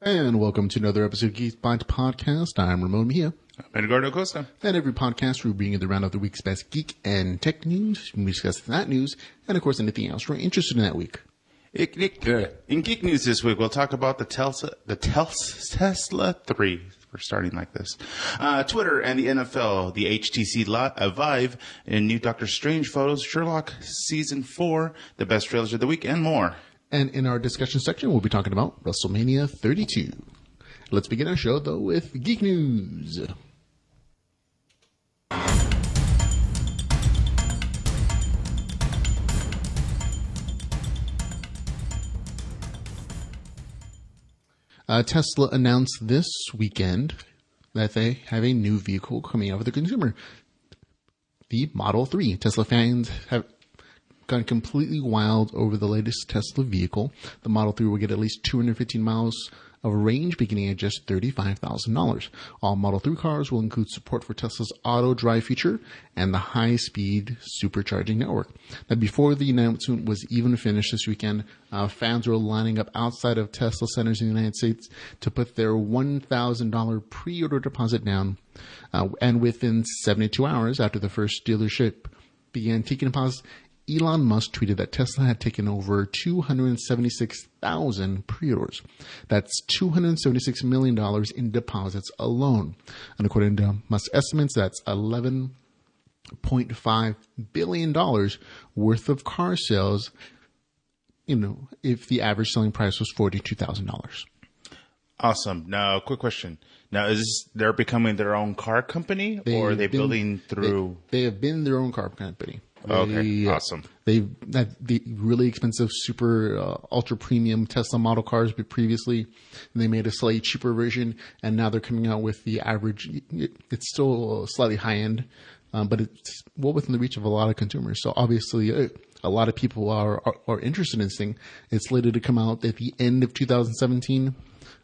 And welcome to another episode of Geek Bytes podcast. I'm Ramon Mejia. I'm Edgardo Costa. And every podcast we bring you the round of the week's best geek and tech news. We discuss that news and, of course, anything else we're interested in that week. In geek news this week, we'll talk about the Tesla 3. We're starting like this. Twitter and the NFL, the HTC Vive, and new Doctor Strange photos, Sherlock Season 4, the best trailers of the week, and more. And in our discussion section, we'll be talking about Wrestlemania 32. Let's begin our show, though, with geek news. Tesla announced this weekend that they have a new vehicle coming out for the consumer. The Model 3. Tesla fans have gone completely wild over the latest Tesla vehicle. The Model 3 will get at least 215 miles of range beginning at just $35,000. All Model 3 cars will include support for Tesla's auto drive feature and the high-speed supercharging network. Now, before the announcement was even finished this weekend, fans were lining up outside of Tesla centers in the United States to put their $1,000 pre-order deposit down. And within 72 hours after the first dealership began taking deposits, Elon Musk tweeted that Tesla had taken over 276,000 pre-orders. That's $276 million in deposits alone. And according to Musk's estimates, that's $11.5 billion worth of car sales, if the average selling price was $42,000. Awesome. Now, quick question. Now, they're becoming their own car company, or are they building through? They have been their own car company. Okay, awesome. They've had the really expensive, super ultra premium Tesla model cars previously, and they made a slightly cheaper version, and now they're coming out with the average. It's still slightly high end, but it's well within the reach of a lot of consumers. So obviously, a lot of people are interested in this thing. It's slated to come out at the end of 2017.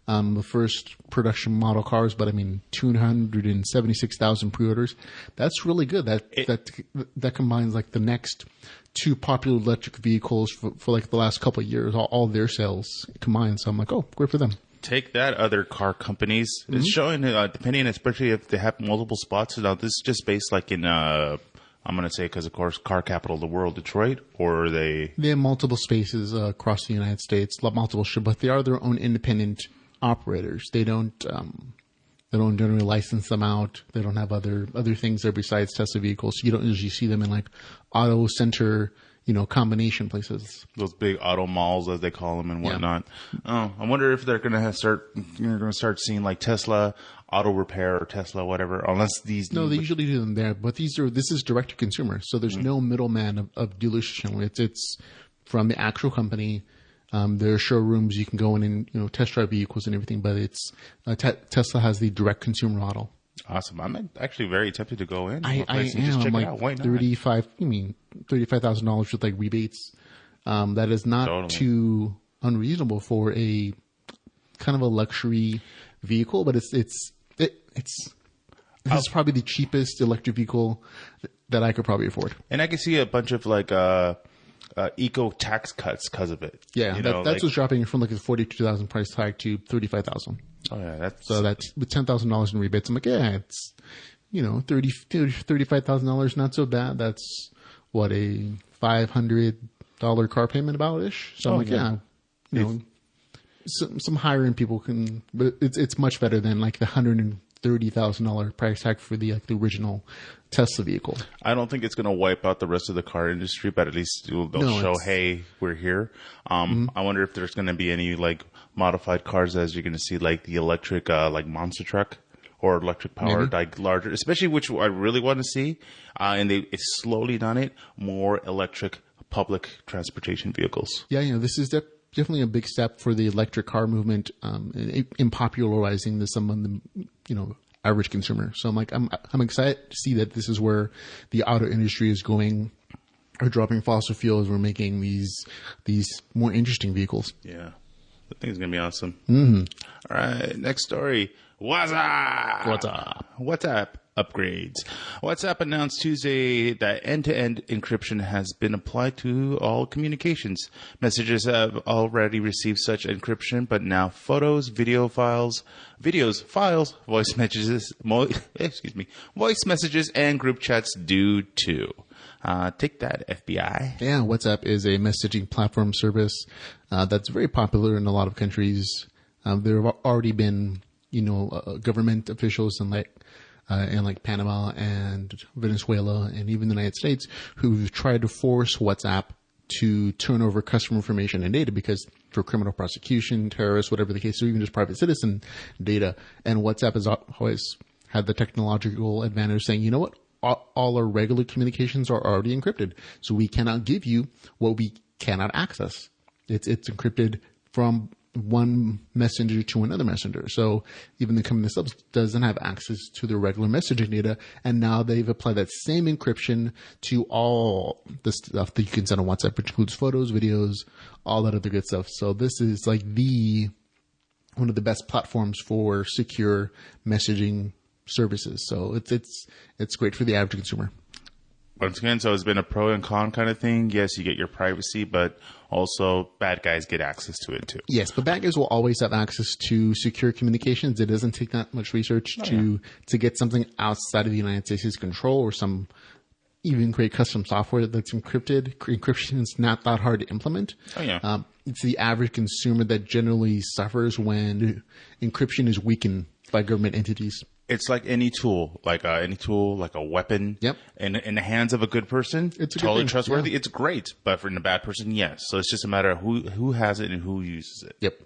The first production model cars, but 276,000 pre-orders. That's really good. That combines like the next two popular electric vehicles for like the last couple of years, all their sales combined. So I'm like, oh, great for them. Take that, other car companies. Mm-hmm. It's showing, depending, especially if they have multiple spots. Now, this is just based like in, I'm going to say, because of course, car capital of the world, Detroit, or they have multiple spaces across the United States, multiple, but they are their own independent operators. They don't generally license them out. They don't have other things there besides Tesla vehicles. You don't usually see them in like auto center, combination places. Those big auto malls, as they call them, and whatnot. Yeah. Oh, I wonder if they're going to start seeing like Tesla auto repair or Tesla whatever. Unless these they usually do them there, but this is direct to consumer, so there's no middleman of dealership. It's from the actual company. There are showrooms you can go in and test drive vehicles and everything, but it's Tesla has the direct consumer model. Awesome! I'm actually very tempted to go in. I am. Just check like it out. Why not? $35,000 with like rebates. That is not too unreasonable for a kind of a luxury vehicle, but it's probably the cheapest electric vehicle that I could probably afford. And I can see a bunch of like eco tax cuts because of it. Yeah, that's what's dropping from like a $42,000 price tag to $35,000. Oh yeah, that's with $10,000 in rebates. I'm like, yeah, it's $35,000, not so bad. That's what, a $500 car payment about ish. So I'm like, some higher end people can, but it's much better than like the $130,000 price tag for the original Tesla vehicle. I don't think it's going to wipe out the rest of the car industry, but at least they'll show, hey, we're here. I wonder if there's going to be any like modified cars, as you're going to see like the electric like monster truck or electric powered like larger, especially which I really want to see. And it's slowly done it, more electric public transportation vehicles. Yeah, this is definitely a big step for the electric car movement in popularizing this among the average consumer. So I'm like, I'm excited to see that this is where the auto industry is going. We're dropping fossil fuels. We're making these more interesting vehicles. Yeah. I think it's going to be awesome. Mm-hmm. All right, next story. WhatsApp upgrades. WhatsApp announced Tuesday that end-to-end encryption has been applied to all communications. Messages have already received such encryption, but now photos, videos, voice messages, voice messages, and group chats do too. Take that, FBI. Yeah, WhatsApp is a messaging platform service that's very popular in a lot of countries. There have already been, government officials in Panama and Venezuela and even the United States who've tried to force WhatsApp to turn over customer information and data because for criminal prosecution, terrorists, whatever the case, or even just private citizen data. And WhatsApp has always had the technological advantage saying, you know what? All our regular communications are already encrypted. So we cannot give you what we cannot access. It's encrypted from one messenger to another messenger. So even the company themselves doesn't have access to the regular messaging data. And now they've applied that same encryption to all the stuff that you can send on WhatsApp, which includes photos, videos, all that other good stuff. So this is like one of the best platforms for secure messaging services. So it's great for the average consumer. Once again, so it's been a pro and con kind of thing. Yes, you get your privacy, but also bad guys get access to it too. Yes, but bad guys will always have access to secure communications. It doesn't take that much research to get something outside of the United States' control or some even create custom software that's encrypted. Encryption is not that hard to implement. Oh, yeah. It's the average consumer that generally suffers when encryption is weakened by government entities. It's like any tool, like a weapon. Yep. In the hands of a good person, it's totally trustworthy. Yeah. It's great, but for a bad person, yes. So it's just a matter of who has it and who uses it. Yep.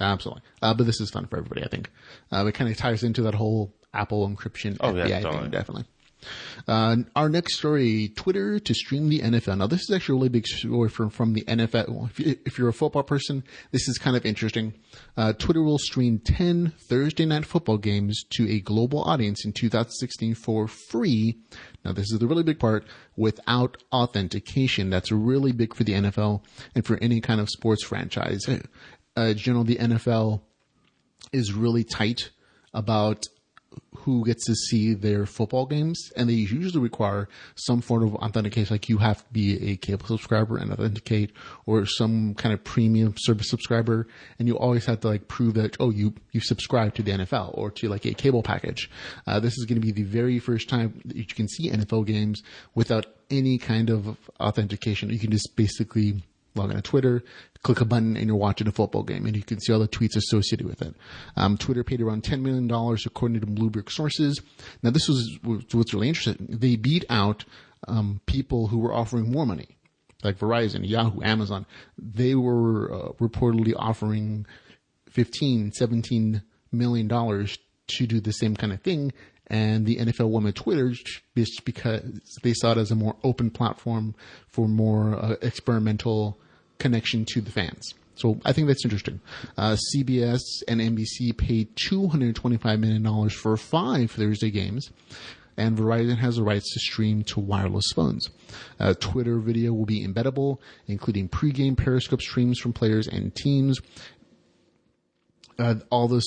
Absolutely. But this is fun for everybody, I think. It kind of ties into that whole Apple encryption FBI thing, definitely. Our next story, Twitter to stream the NFL. Now, this is actually a really big story from the NFL. If you're a football person, this is kind of interesting. Twitter will stream 10 Thursday night football games to a global audience in 2016 for free. Now, this is the really big part, without authentication. That's really big for the NFL and for any kind of sports franchise. Generally, the NFL is really tight about who gets to see their football games, and they usually require some form of authentication, like you have to be a cable subscriber and authenticate, or some kind of premium service subscriber, and you always have to prove that you subscribe to the NFL or to a cable package. This is going to be the very first time that you can see NFL games without any kind of authentication. You can just basically log on to Twitter, click a button, and you're watching a football game, and you can see all the tweets associated with it. Twitter paid around $10 million, according to Bloomberg sources. Now, this was what's really interesting. They beat out people who were offering more money, like Verizon, Yahoo, Amazon. They were reportedly offering $15-17 million to do the same kind of thing. And the NFL won with Twitter just because they saw it as a more open platform for more experimental connection to the fans. So I think that's interesting. CBS and NBC paid $225 million for 5 Thursday games, and Verizon has the rights to stream to wireless phones. Twitter video will be embeddable, including pregame Periscope streams from players and teams. All this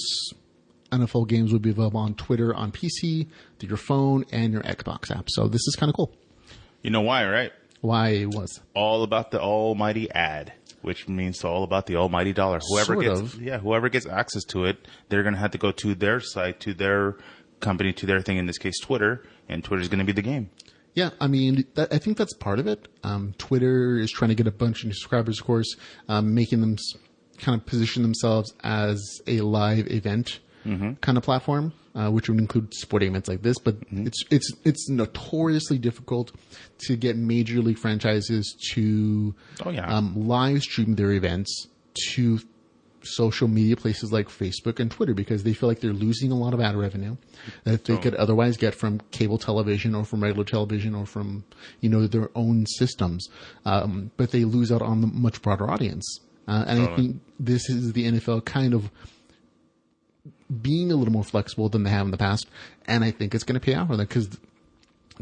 NFL games will be available on Twitter, on PC, through your phone, and your Xbox app. So this is kind of cool. You know why, right? Why it was. All about the almighty ad, which means all about the almighty dollar. Whoever gets access to it, they're going to have to go to their site, to their company, to their thing, in this case, Twitter, and Twitter's going to be the game. Yeah, I mean, I think that's part of it. Twitter is trying to get a bunch of new subscribers, of course, making them kind of position themselves as a live event kind of platform, which would include sporting events like this. But it's notoriously difficult to get major league franchises to live stream their events to social media places like Facebook and Twitter, because they feel like they're losing a lot of ad revenue that they could otherwise get from cable television or from regular television or from their own systems, but they lose out on the much broader audience. I think this is the NFL kind of being a little more flexible than they have in the past, and I think it's going to pay out for them, because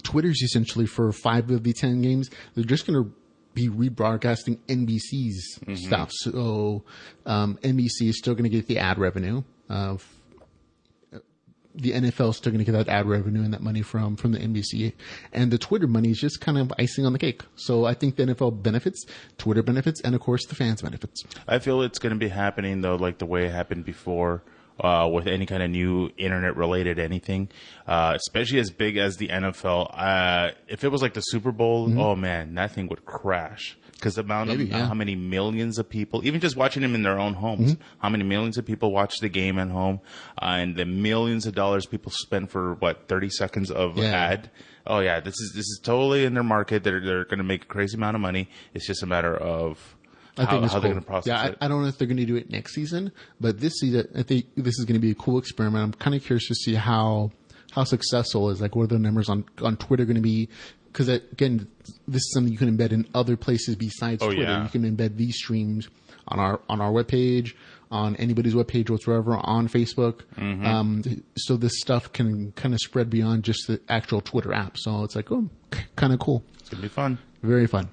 Twitter's essentially, for 5 of the 10 games, they're just going to be rebroadcasting NBC's stuff. So NBC is still going to get the ad revenue. The NFL is still going to get that ad revenue and that money from the NBC. And the Twitter money is just kind of icing on the cake. So I think the NFL benefits, Twitter benefits, and of course the fans benefits. I feel it's going to be happening, though, like the way it happened before. With any kind of new internet-related anything, especially as big as the NFL. If it was like the Super Bowl, oh man, that thing would crash. Because the amount of how many millions of people, even just watching them in their own homes, how many millions of people watch the game at home, and the millions of dollars people spend for 30 seconds of ad. Oh yeah, this is totally in their market. They're going to make a crazy amount of money. It's just a matter of how they're going to process it. I don't know if they're going to do it next season, but this season, I think this is going to be a cool experiment. I'm kind of curious to see how successful is, like, what are the numbers on Twitter going to be? Because again, this is something you can embed in other places besides Twitter. Yeah. You can embed these streams on our webpage, on anybody's webpage whatsoever, on Facebook. So this stuff can kind of spread beyond just the actual Twitter app. So it's like, oh, kind of cool. It's going to be fun. Very fun.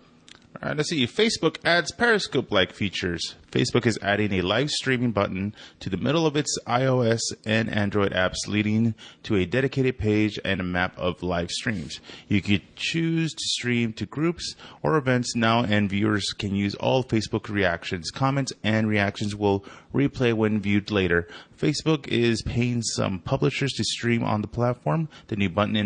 All right, let's see. Facebook adds Periscope-like features. Facebook is adding a live streaming button to the middle of its iOS and Android apps, leading to a dedicated page and a map of live streams. You could choose to stream to groups or events now, and viewers can use all Facebook reactions. Comments and reactions will replay when viewed later. Facebook is paying some publishers to stream on the platform. The new button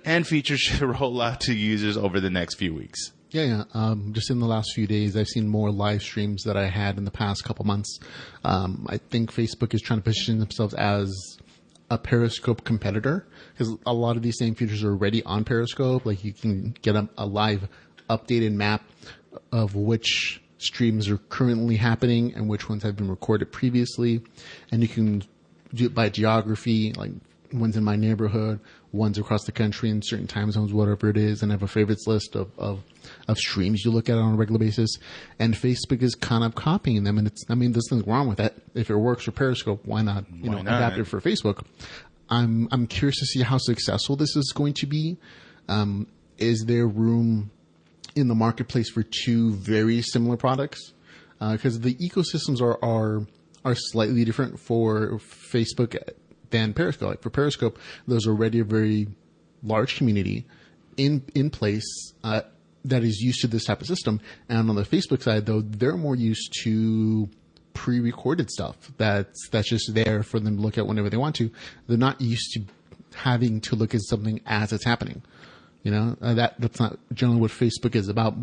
and features should roll out to users over the next few weeks. Yeah. Just in the last few days, I've seen more live streams that I had in the past couple months. I think Facebook is trying to position themselves as a Periscope competitor, because a lot of these same features are already on Periscope. Like, you can get a live updated map of which streams are currently happening and which ones have been recorded previously. And you can do it by geography, like one's in my neighborhood, one's across the country in certain time zones, whatever it is, and have a favorites list of streams you look at on a regular basis. And Facebook is kind of copying them, and there's nothing wrong with that. If it works for Periscope, why not, adapt it for Facebook? I'm curious to see how successful this is going to be. Is there room in the marketplace for two very similar products? Because the ecosystems are slightly different for Facebook than Periscope. Like, for Periscope, there's already a very large community in place that is used to this type of system. And on the Facebook side, though, they're more used to pre-recorded stuff that's just there for them to look at whenever they want to. They're not used to having to look at something as it's happening. That's not generally what Facebook is about.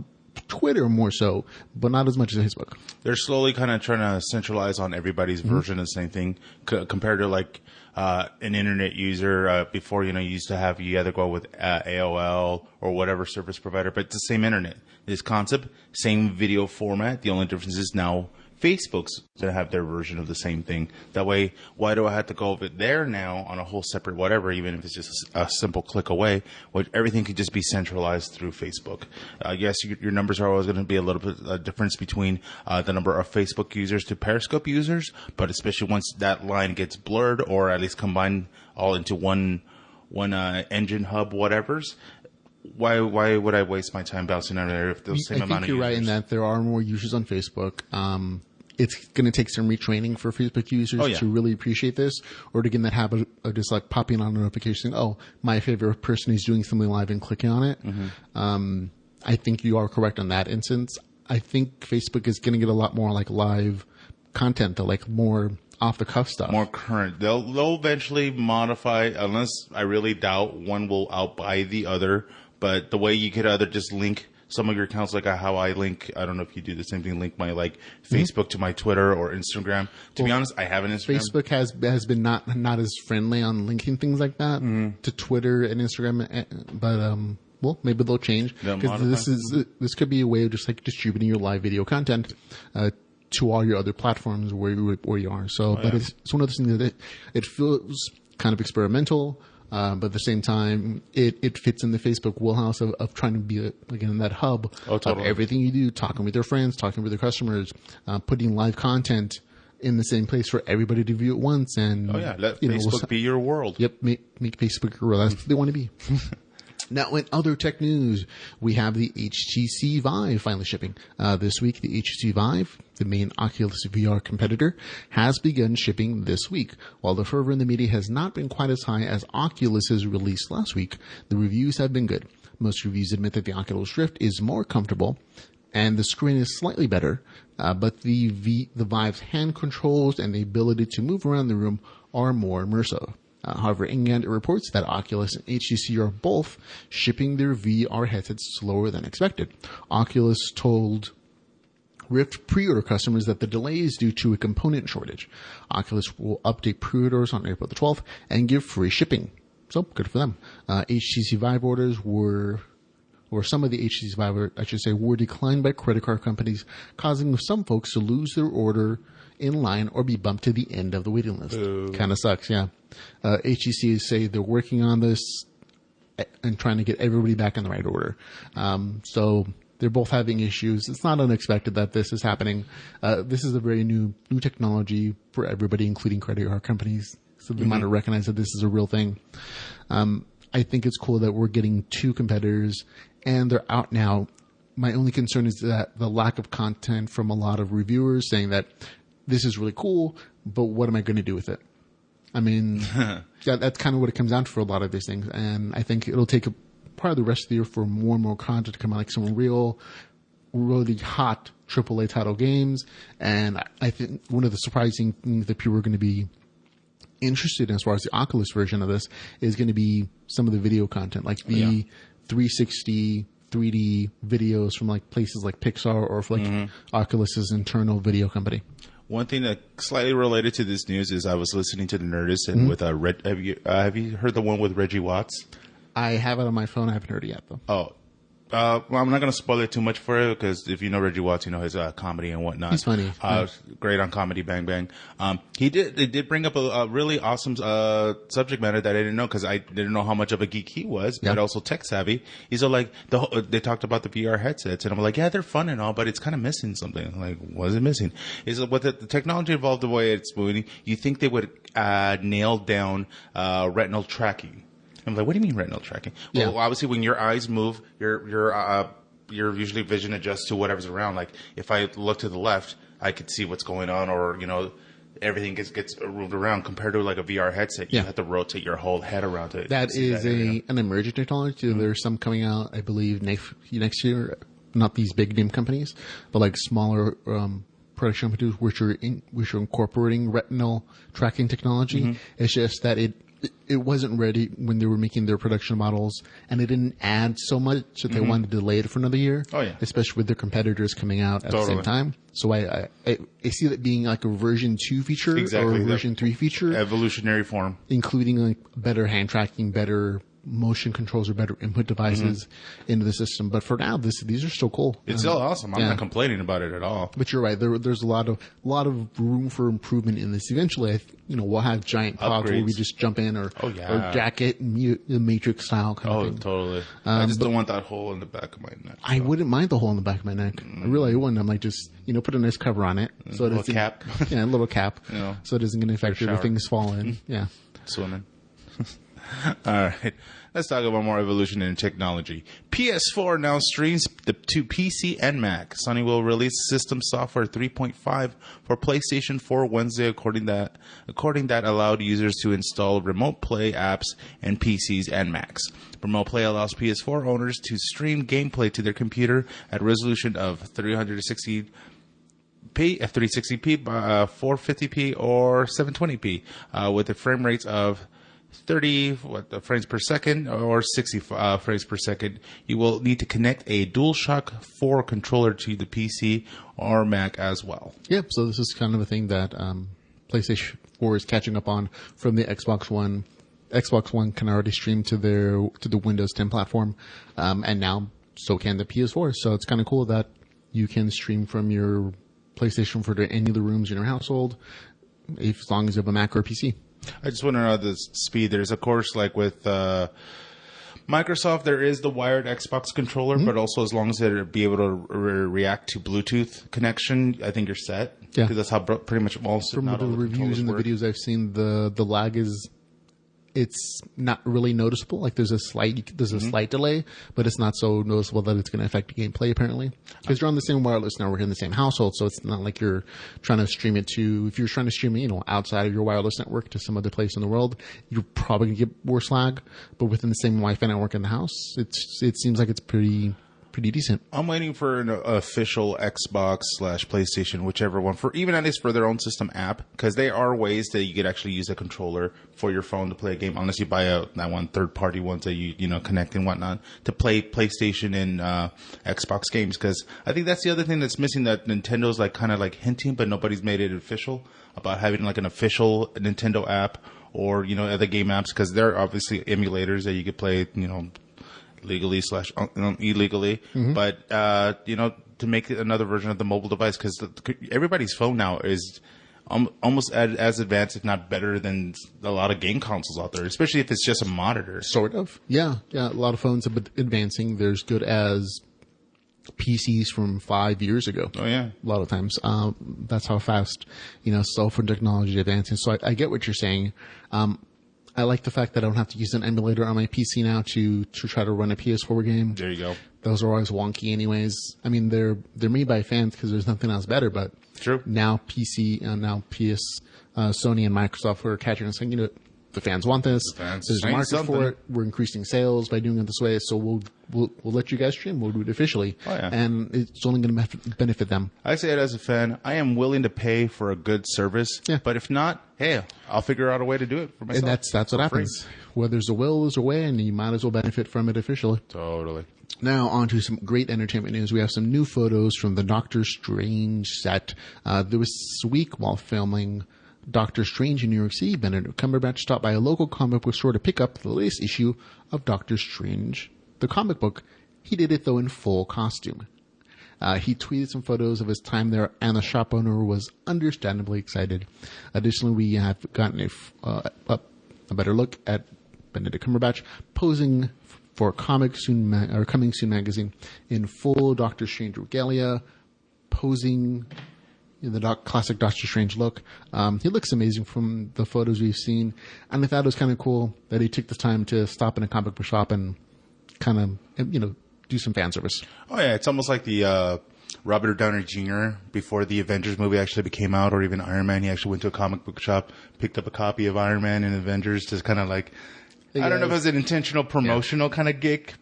Twitter more so, but not as much as Facebook. They're slowly kind of trying to centralize on everybody's version of the same thing, compared to like an internet user. Before, you used to have, you either go with AOL or whatever service provider, but it's the same internet. This concept, same video format. The only difference is now Facebook's going to have their version of the same thing. That way, why do I have to go over there now on a whole separate whatever, even if it's just a simple click away? Everything could just be centralized through Facebook. Yes, your numbers are always going to be a little bit a difference between the number of Facebook users to Periscope users, but especially once that line gets blurred or at least combined all into one engine hub, whatever's. Why would I waste my time bouncing out there if the same amount of users? I think you're right in that there are more users on Facebook. It's going to take some retraining for Facebook users to really appreciate this, or to get in that habit of just like popping on a notification, oh, my favorite person is doing something live and clicking on it. I think you are correct on that instance. I think Facebook is going to get a lot more like live content, though, like more off the cuff stuff. More current. They'll eventually modify, unless I really doubt one will outbuy the other. But the way you could either just link some of your accounts, like how I link, I don't know if you do the same thing, link my Facebook to my Twitter or Instagram. To be honest, I have an Instagram. Facebook has been not as friendly on linking things like that to Twitter and Instagram, but maybe they'll change, because this could be a way of just like distributing your live video content to all your other platforms where you are. So, but it's one of those things that it feels kind of experimental. But at the same time, it fits in the Facebook wheelhouse of trying to be, again, that hub of everything you do, talking with your friends, talking with your customers, putting live content in the same place for everybody to view at once. And let Facebook be your world. Yep, make Facebook your world. That's what they want to be. Now, in other tech news, we have the HTC Vive finally shipping. This week, the HTC Vive, the main Oculus VR competitor, has begun shipping this week. While the fervor in the media has not been quite as high as Oculus's release last week, the reviews have been good. Most reviews admit that the Oculus Rift is more comfortable and the screen is slightly better, but the Vive's hand controls and the ability to move around the room are more immersive. However, England reports that Oculus and HTC are both shipping their VR headsets slower than expected. Oculus told Rift pre-order customers that the delay is due to a component shortage. Oculus will update pre-orders on April the 12th and give free shipping. So, good for them. HTC Vive orders or some of the HTC Vive, I should say, were declined by credit card companies, causing some folks to lose their order in line or be bumped to the end of the waiting list. Kind of sucks, yeah. HTC say they're working on this and trying to get everybody back in the right order. So they're both having issues. It's not unexpected that this is happening. This is a very new technology for everybody, including credit card companies. So they might have recognized that this is a real thing. I think it's cool that we're getting two competitors and they're out now. My only concern is that the lack of content from a lot of reviewers saying that this is really cool, but what am I going to do with it? I mean, that's kind of what it comes down to for a lot of these things. And I think it'll take part of the rest of the year for more and more content to come out, like some really hot AAA title games. And I think one of the surprising things that people are going to be interested in as far as the Oculus version of this is going to be some of the video content, like the 360 3D videos from like places like Pixar or like Oculus's internal video company. One thing that slightly related to this news is I was listening to the Nerdist and with have you heard the one with Reggie Watts? I have it on my phone. I haven't heard it yet though. Oh. Well, I'm not going to spoil it too much for you because if you know Reggie Watts, you know his comedy and whatnot. He's funny. Great on Comedy Bang Bang. They did bring up a really awesome subject matter that I didn't know because I didn't know how much of a geek he was, but also tech savvy. He's like, they talked about the VR headsets, and I'm like, yeah, they're fun and all, but it's kind of missing something. I'm like, what is it missing? Is with the technology evolved the way it's moving, you think they would nail down retinal tracking. I'm like, what do you mean retinal tracking? Well, obviously, when your eyes move, your usually vision adjusts to whatever's around. Like, if I look to the left, I could see what's going on, or everything gets moved around. Compared to like a VR headset, you have to rotate your whole head around it. That is an emerging technology. There's some coming out, I believe, next year. Not these big name companies, but like smaller production companies which are incorporating retinal tracking technology. It's just that it wasn't ready when they were making their production models, and it didn't add so much that they wanted to delay it for another year. Oh yeah, especially with their competitors coming out at the same time. So I see that being like a version 2 feature or a version 3 feature, evolutionary form, including like better hand tracking, better motion controls, or better input devices into the system. But for now, these are still cool. It's still awesome. I'm not complaining about it at all. But you're right. There's a lot of room for improvement in this. Eventually, we'll have giant pods where we just jump in or jacket and the Matrix style kind of thing. Totally. I just don't want that hole in the back of my neck. So. I wouldn't mind the hole in the back of my neck. I really wouldn't. I'm like, just put a nice cover on it, so a little cap. Yeah, a little cap, so it doesn't get infected or things fall in. Yeah, swimming. All right. Let's talk about more evolution in technology. PS4 now streams to PC and Mac. Sony will release System Software 3.5 for PlayStation 4 Wednesday, according that allowed users to install Remote Play apps in PCs and Macs. Remote Play allows PS4 owners to stream gameplay to their computer at resolution of 360p, 450p, or 720p, with the frame rates of 30 frames per second or 60 frames per second. You will need to connect a DualShock 4 controller to the PC or Mac as well. Yep. So this is kind of a thing that PlayStation 4 is catching up on from the Xbox One. Xbox One can already stream to the Windows 10 platform, and now so can the PS4. So it's kind of cool that you can stream from your PlayStation 4 to any of the rooms in your household, as long as you have a Mac or a PC. I just want to know the speed. There's, of course, like with Microsoft, there is the wired Xbox controller, but also as long as it be able to react to Bluetooth connection, I think you're set. Yeah. Because that's how pretty much all from the reviews and the videos I've seen, the lag is it's not really noticeable. Like there's a slight delay, but it's not so noticeable that it's going to affect the gameplay apparently. Because you're on the same wireless network in the same household, so it's not like you're trying to stream it to. If you're trying to stream it, outside of your wireless network to some other place in the world, you're probably going to get worse lag. But within the same Wi-Fi network in the house, it seems like it's pretty decent. I'm waiting for an official Xbox/PlayStation, whichever one, for even at least for their own system app, because there are ways that you could actually use a controller for your phone to play a game, unless you buy that one third-party ones that you connect and whatnot to play PlayStation and Xbox games. Because I think that's the other thing that's missing, that Nintendo's kind of hinting, but nobody's made it official about having an official Nintendo app or other game apps, because there are obviously emulators that you could play legally / illegally, but to make another version of the mobile device, because everybody's phone now is almost as advanced, if not better, than a lot of game consoles out there, especially if it's just a monitor. Sort of, yeah. A lot of phones have been advancing. They're as good as PCs from 5 years ago. Oh yeah, a lot of times. That's how fast cell phone technology is advancing. So I get what you're saying. I like the fact that I don't have to use an emulator on my PC now to try to run a PS4 game. There you go. Those are always wonky anyways. I mean, they're made by fans because there's nothing else better, but true. Now PC and now PS, Sony and Microsoft are catching and saying, the fans want this. There's a market for it. We're increasing sales by doing it this way, so we'll let you guys stream. We'll do it officially. Oh, yeah. And it's only going to benefit them. I say it as a fan. I am willing to pay for a good service. Yeah. But if not, hey, I'll figure out a way to do it for myself. And that's what happens. Where there's a will, there's a way, and you might as well benefit from it officially. Totally. Now on to some great entertainment news. We have some new photos from the Doctor Strange set. There was this week while filming Doctor Strange in New York City, Benedict Cumberbatch stopped by a local comic book store to pick up the latest issue of Doctor Strange, the comic book. He did it, though, in full costume. He tweeted some photos of his time there, and the shop owner was understandably excited. Additionally, we have gotten a better look at Benedict Cumberbatch posing for Coming Soon magazine in full Doctor Strange regalia, posing in the classic Doctor Strange look. He looks amazing from the photos we've seen, and I thought it was kind of cool that he took the time to stop in a comic book shop and kind of, do some fan service. Oh yeah, it's almost like the Robert Downey Jr. before the Avengers movie actually came out, or even Iron Man. He actually went to a comic book shop, picked up a copy of Iron Man and Avengers to kind of I don't know if it was an intentional promotional kind of gimmick,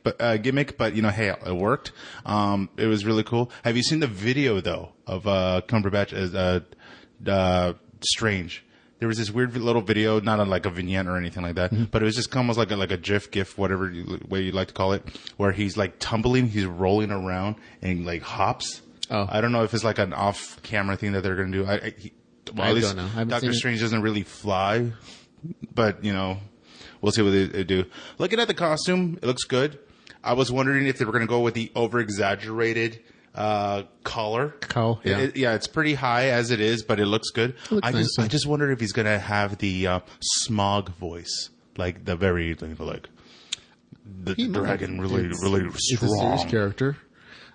but hey, it worked. It was really cool. Have you seen the video though of Cumberbatch as Strange? There was this weird little video, not like a vignette or anything like that, but it was just almost like a GIF, whatever way you like to call it, where he's tumbling, he's rolling around and hops. Oh. I don't know if it's an off-camera thing that they're going to do. I don't know. Doctor Strange doesn't really fly, but we'll see what they do. Looking at the costume, it looks good. I was wondering if they were going to go with the over-exaggerated collar. Yeah. It's pretty high as it is, but it looks good. I just wondered if he's going to have the smog voice, the very, the dragon, really strong. It's a serious character.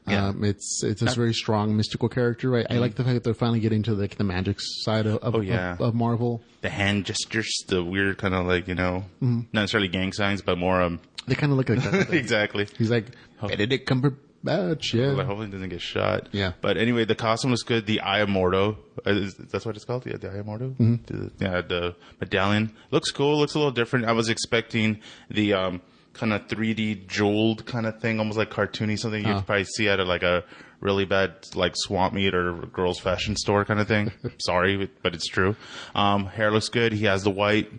Yeah. It's a very strong mystical character, right? I like the fact that they're finally getting to the magic side of Marvel. The hand gestures, the weird kind of not necessarily gang signs, but more they kind of look like that. Exactly. He's like Benedict Cumberbatch, yeah. Well, hopefully he doesn't get shot. Yeah. But anyway, the costume looks good. The Eye of Mordo, that's what it's called? Yeah, the Eye of Mordo? Mm-hmm. The medallion. Looks cool, looks a little different. I was expecting the kind of 3D jeweled kind of thing, almost like cartoony, something you'd probably see at a really bad swamp meet or girls fashion store kind of thing. Sorry, but it's true. Hair looks good. He has the white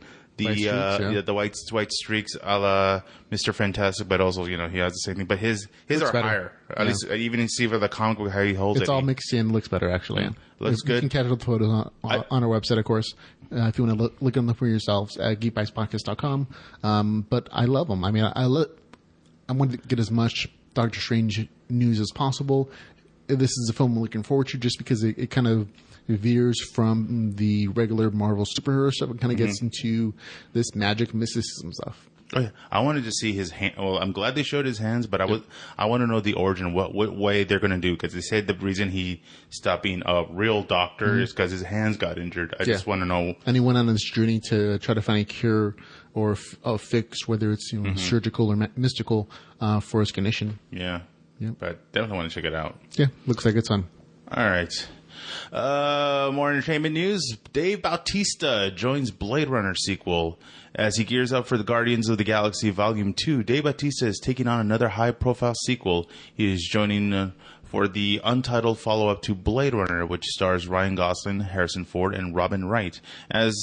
streaks a la Mr. Fantastic, but also, he has the same thing. But his are better. Higher. At least, even you see for the comic book how he holds it's all mixed in, looks better, actually. Yeah. Looks good. You can catch the photos on our website, of course, if you want to look at them for yourselves at geekbytespodcast.com. But I love them. I mean, I want to get as much Doctor Strange news as possible. This is a film I'm looking forward to just because it kind of veers from the regular Marvel superhero stuff and kind of gets into this magic mysticism stuff. Oh, yeah. I wanted to see his hand. Well, I'm glad they showed his hands, but I want to know the origin, what way they're going to do, because they said the reason he stopped being a real doctor is because his hands got injured. I just want to know. And he went on this journey to try to find a cure or a fix, whether it's surgical or mystical for his condition. Yeah. But definitely want to check it out. Yeah, looks like it's fun. All right. More entertainment news. Dave Bautista joins Blade Runner sequel. As he gears up for the Guardians of the Galaxy Volume 2, Dave Bautista is taking on another high-profile sequel. He is joining for the untitled follow-up to Blade Runner, which stars Ryan Gosling, Harrison Ford, and Robin Wright. As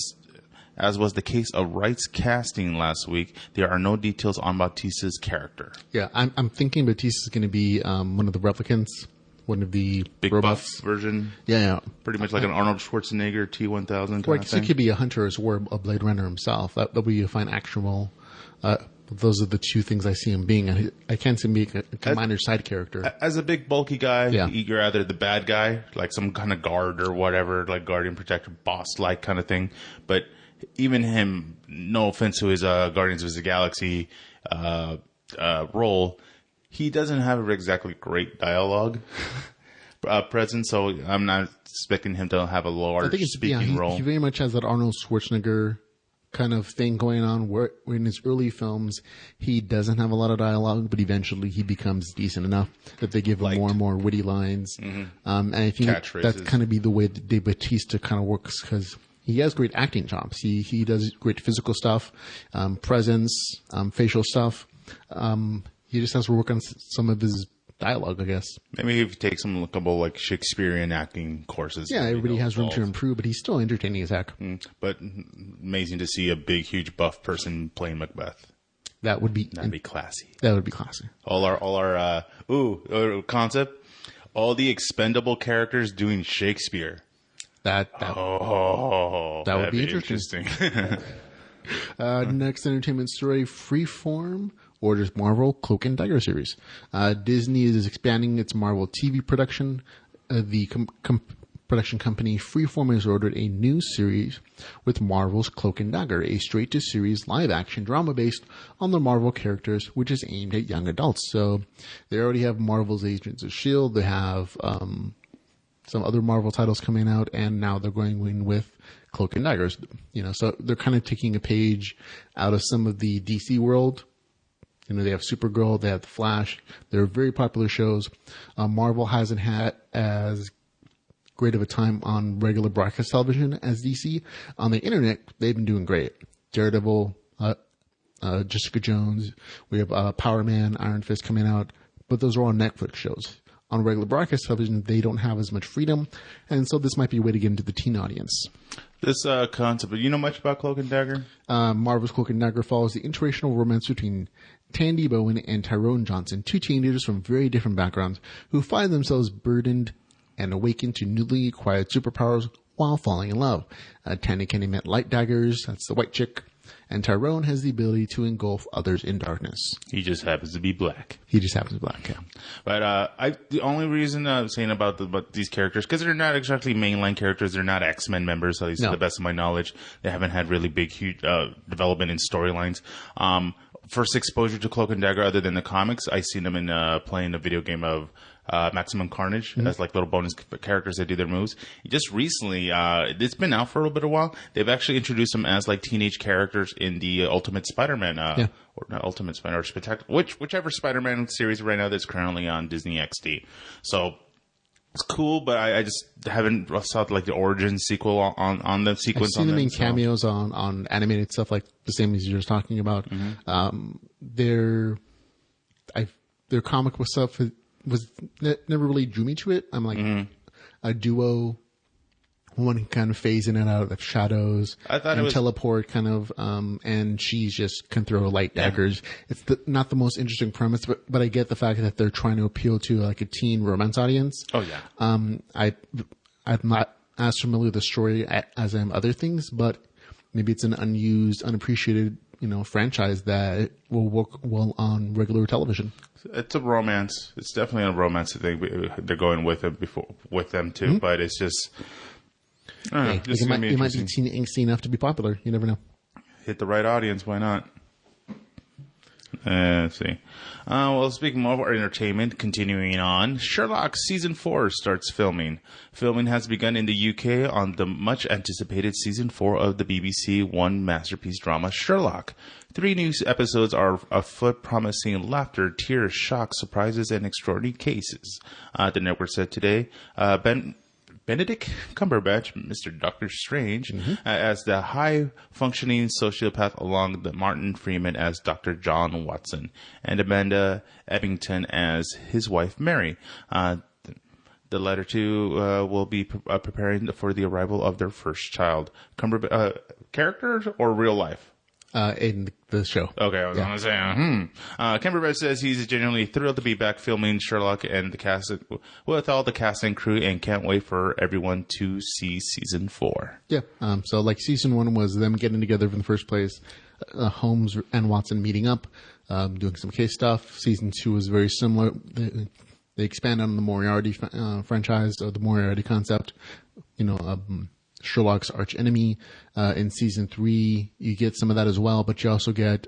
was the case of Wright's casting last week, there are no details on Bautista's character. Yeah, I'm thinking Bautista's going to be one of the replicants. One of the big robots. Buff version. Yeah. Pretty much like an Arnold Schwarzenegger T-1000 kind of thing. He could be a hunter as well, a Blade Runner himself. That'll be a fine action role. Those are the two things I see him being. I can't see him being a minor side character. As a big, bulky guy, you're either the bad guy, like some kind of guard or whatever, like guardian, protector, boss-like kind of thing. But even him, no offense to his Guardians of the Galaxy role, he doesn't have exactly great dialogue presence, so I'm not expecting him to have a large speaking role. He very much has that Arnold Schwarzenegger kind of thing going on, where in his early films, he doesn't have a lot of dialogue, but eventually he becomes decent enough that they give him more and more witty lines. And I think that's kind of be the way that Dave Bautista kind of works, because he has great acting chops. He does great physical stuff, presence, facial stuff. He just has to work on some of his dialogue, I guess. Maybe if you take some couple like Shakespearean acting courses. Yeah, everybody has room to improve, but he's still entertaining as heck. But amazing to see a big, huge, buff person playing Macbeth. That'd be classy. That would be classy. All our concept. All the expendable characters doing Shakespeare. That would be interesting. Next entertainment story: Freeform orders Marvel Cloak and Dagger series. Disney is expanding its Marvel TV production. The production company Freeform has ordered a new series with Marvel's Cloak and Dagger, a straight-to-series live-action drama based on the Marvel characters, which is aimed at young adults. So they already have Marvel's Agents of S.H.I.E.L.D., they have some other Marvel titles coming out, and now they're going in with Cloak and Daggers. So they're kind of taking a page out of some of the DC world. They have Supergirl, they have The Flash. They're very popular shows. Marvel hasn't had as great of a time on regular broadcast television as DC. On the internet, they've been doing great. Daredevil, Jessica Jones, we have Power Man, Iron Fist coming out, but those are all Netflix shows. On regular broadcast television, they don't have as much freedom, and so this might be a way to get into the teen audience. This concept, you know much about Cloak and Dagger? Marvel's Cloak and Dagger follows the interracial romance between Tandy Bowen and Tyrone Johnson, two teenagers from very different backgrounds who find themselves burdened and awakened to newly acquired superpowers while falling in love. Tandy can emit light daggers, that's the white chick, and Tyrone has the ability to engulf others in darkness. He just happens to be black. Yeah. But the only reason I'm saying about these characters, because they're not exactly mainline characters, they're not X-Men members, at least to the best of my knowledge. They haven't had really big, huge development in storylines. First exposure to Cloak and Dagger, other than the comics, I seen them in playing a video game of Maximum Carnage as like little bonus characters that do their moves. Just recently, it's been out for a little bit of a while. They've actually introduced them as like teenage characters in the Ultimate Spider-Man, or not Ultimate Spider, or Spectacular, whichever Spider-Man series right now that's currently on Disney XD. So it's cool, but I just haven't saw like the origin sequel on the sequence. I've seen them in cameos on animated stuff, like the same as you were talking about. Their comic book stuff never really drew me to it. I'm like a duo. One can kind of phase in and out of shadows. I thought it was teleport kind of, and she just can throw light daggers. It's not the most interesting premise, but I get the fact that they're trying to appeal to like a teen romance audience. Oh yeah. I'm not as familiar with the story as I am other things, but maybe it's an unused, unappreciated, franchise that will work well on regular television. It's a romance. It's definitely a romance thing. They're going with it with them too, but it's just. It might be angsty enough to be popular. You never know. Hit the right audience. Why not? Let's see. Well, speaking more of our entertainment, continuing on, Sherlock Season 4 starts filming. Filming has begun in the UK on the much-anticipated Season 4 of the BBC One masterpiece drama, Sherlock. 3 new episodes are afoot, promising laughter, tears, shocks, surprises, and extraordinary cases. The network said today, Benedict Cumberbatch, Mr. Doctor Strange, as the high-functioning sociopath, along with Martin Freeman as Dr. John Watson, and Amanda Ebbington as his wife Mary. The latter two will be preparing for the arrival of their first child. Characters or real life? In the show. Okay, I was going to say, Cumberbatch says he's genuinely thrilled to be back filming Sherlock and the cast with all the cast and crew, and can't wait for everyone to see Season 4. Yeah. So like Season 1 was them getting together in the first place, Holmes and Watson meeting up, doing some case stuff. Season 2 was very similar. They expand on the Moriarty franchise, or the Moriarty concept. Sherlock's arch enemy. In Season 3, you get some of that as well, but you also get,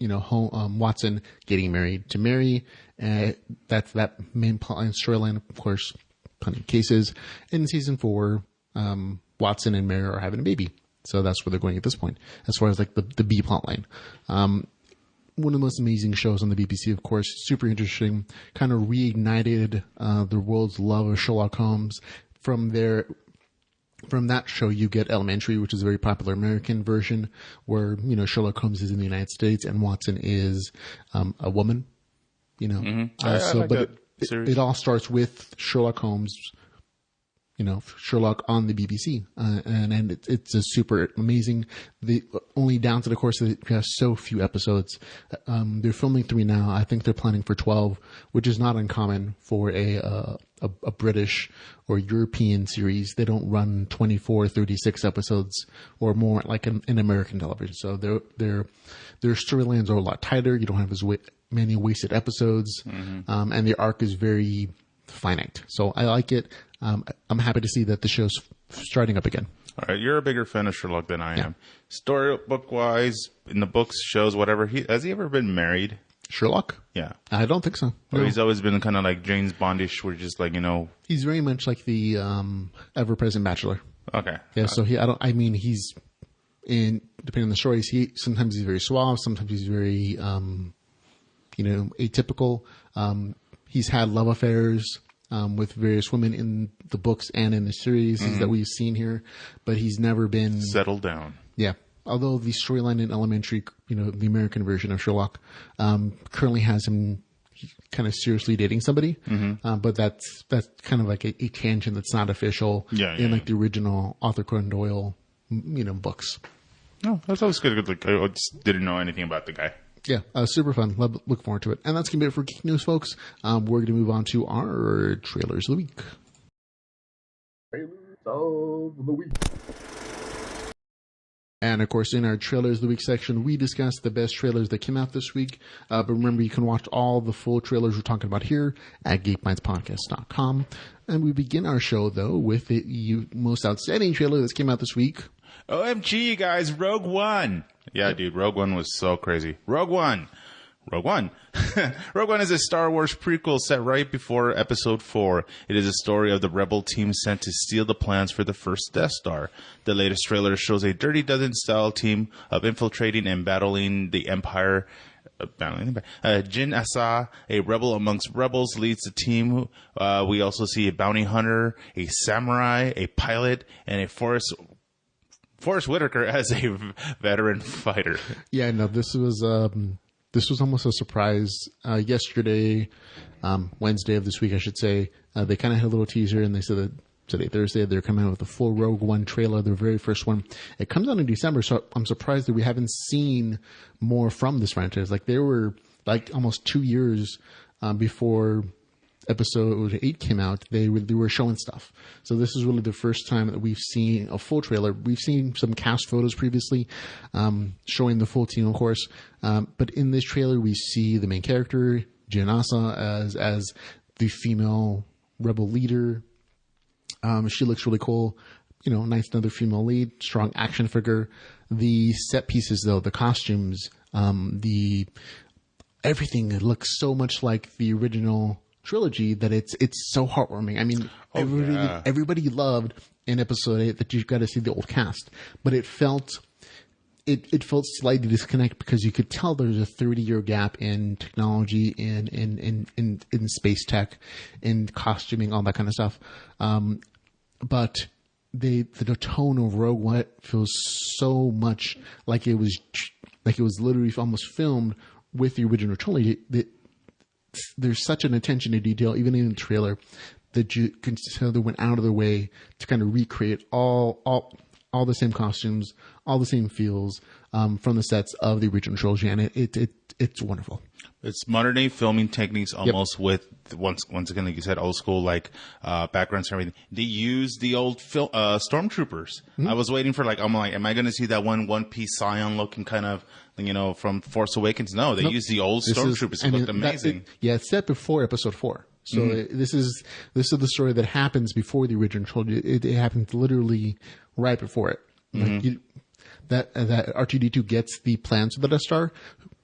Watson getting married to Mary. That's that main storyline, of course, plenty of cases. In Season 4, Watson and Mary are having a baby. So that's where they're going at this point, as far as like the B plot line. One of the most amazing shows on the BBC, of course, super interesting, kind of reignited the world's love of Sherlock Holmes. From that show, you get Elementary, which is a very popular American version, where, Sherlock Holmes is in the United States and Watson is a woman, It all starts with Sherlock Holmes, Sherlock on the BBC. And it's a super amazing. Only down to the course that it has so few episodes. They're filming 3 now. I think they're planning for 12, which is not uncommon for a British or European series. They don't run 24, 36 episodes or more like in American television. So their storylines are a lot tighter. You don't have as many wasted episodes. And the arc is very finite. So I like it. I'm happy to see that the show's starting up again. All right, you're a bigger fan of Sherlock than I am. Storybook-wise, in the books, shows, whatever, has he ever been married? Sherlock? Yeah. I don't think so. Or he's always been kind of like James Bondish, where just like, He's very much like the ever-present Bachelor. Okay. Yeah, so he's in, depending on the stories, sometimes he's very suave, sometimes he's very, atypical. He's had love affairs with various women in the books and in the series that we've seen here, but he's never been settled down. Yeah. Although the storyline in Elementary, the American version of Sherlock, currently has him kind of seriously dating somebody. But that's kind of like a tangent that's not official in like the original Arthur Conan Doyle, books. No, that's always good. Like, I just didn't know anything about the guy. Yeah, super fun. Look forward to it. And that's going to be it for Geek News, folks. We're going to move on to our Trailers of the Week. Trailers of the Week. And, of course, in our Trailers of the Week section, we discuss the best trailers that came out this week. But remember, you can watch all the full trailers we're talking about here at GeekBytesPodcast.com. And we begin our show, though, with the most outstanding trailer that came out this week. OMG, you guys, Rogue One. Yeah, dude, Rogue One was so crazy. Rogue One. Rogue One is a Star Wars prequel set right before Episode 4. It is a story of the rebel team sent to steal the plans for the first Death Star. The latest trailer shows a Dirty Dozen-style team of infiltrating and battling the Empire. Jin Asa, a rebel amongst rebels, leads the team. We also see a bounty hunter, a samurai, a pilot, and a Forrest Whitaker as a veteran fighter. Yeah, no, this was almost a surprise. Yesterday, Wednesday of this week, I should say, they kind of had a little teaser, and they said that today, Thursday, they're coming out with a full Rogue One trailer, their very first one. It comes out in December, so I'm surprised that we haven't seen more from this franchise. Like, they were like almost 2 years before Episode 8 came out, they were showing stuff. So this is really the first time that we've seen a full trailer. We've seen some cast photos previously, showing the full team, of course. But in this trailer, we see the main character, Jin Asa, as the female rebel leader. She looks really cool. Nice, another female lead, strong action figure. The set pieces, though, the costumes Everything looks so much like the original trilogy that it's so heartwarming. I mean, everybody loved in episode 8 that you got to see the old cast, but it felt slightly disconnected because you could tell there's a 30-year gap in technology, in space tech, in costuming, all that kind of stuff. But the tone of Rogue One feels so much like it was literally almost filmed with the original trilogy. There's such an attention to detail, even in the trailer, that you can tell they went out of their way to kind of recreate all the same costumes, all the same feels from the sets of the original trilogy, and it's wonderful. It's modern day filming techniques, almost with once again, like you said, old school backgrounds and everything. They use the old stormtroopers. Mm-hmm. I was waiting for am I going to see that One Piece Scion looking kind of from Force Awakens? No, they use the old stormtroopers. It looked amazing. It's set before Episode 4. So this is the story that happens before the original trilogy. It happens literally right before it. Mm-hmm. That R2-D2 gets the plans for the Death Star.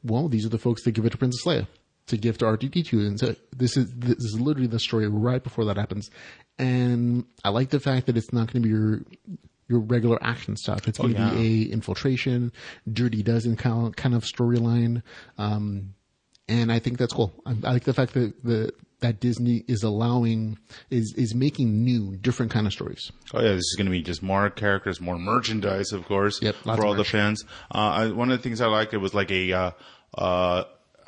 Well, these are the folks that give it to Princess Leia to give to R2-D2, and so this is literally the story right before that happens. And I like the fact that it's not going to be your regular action stuff. It's going to be a infiltration, Dirty Dozen kind of storyline, and I think that's cool. I like the fact that Disney is is making new, different kind of stories. Oh yeah, this is going to be just more characters, more merchandise, of course, for all the fans. One of the things I liked, it was like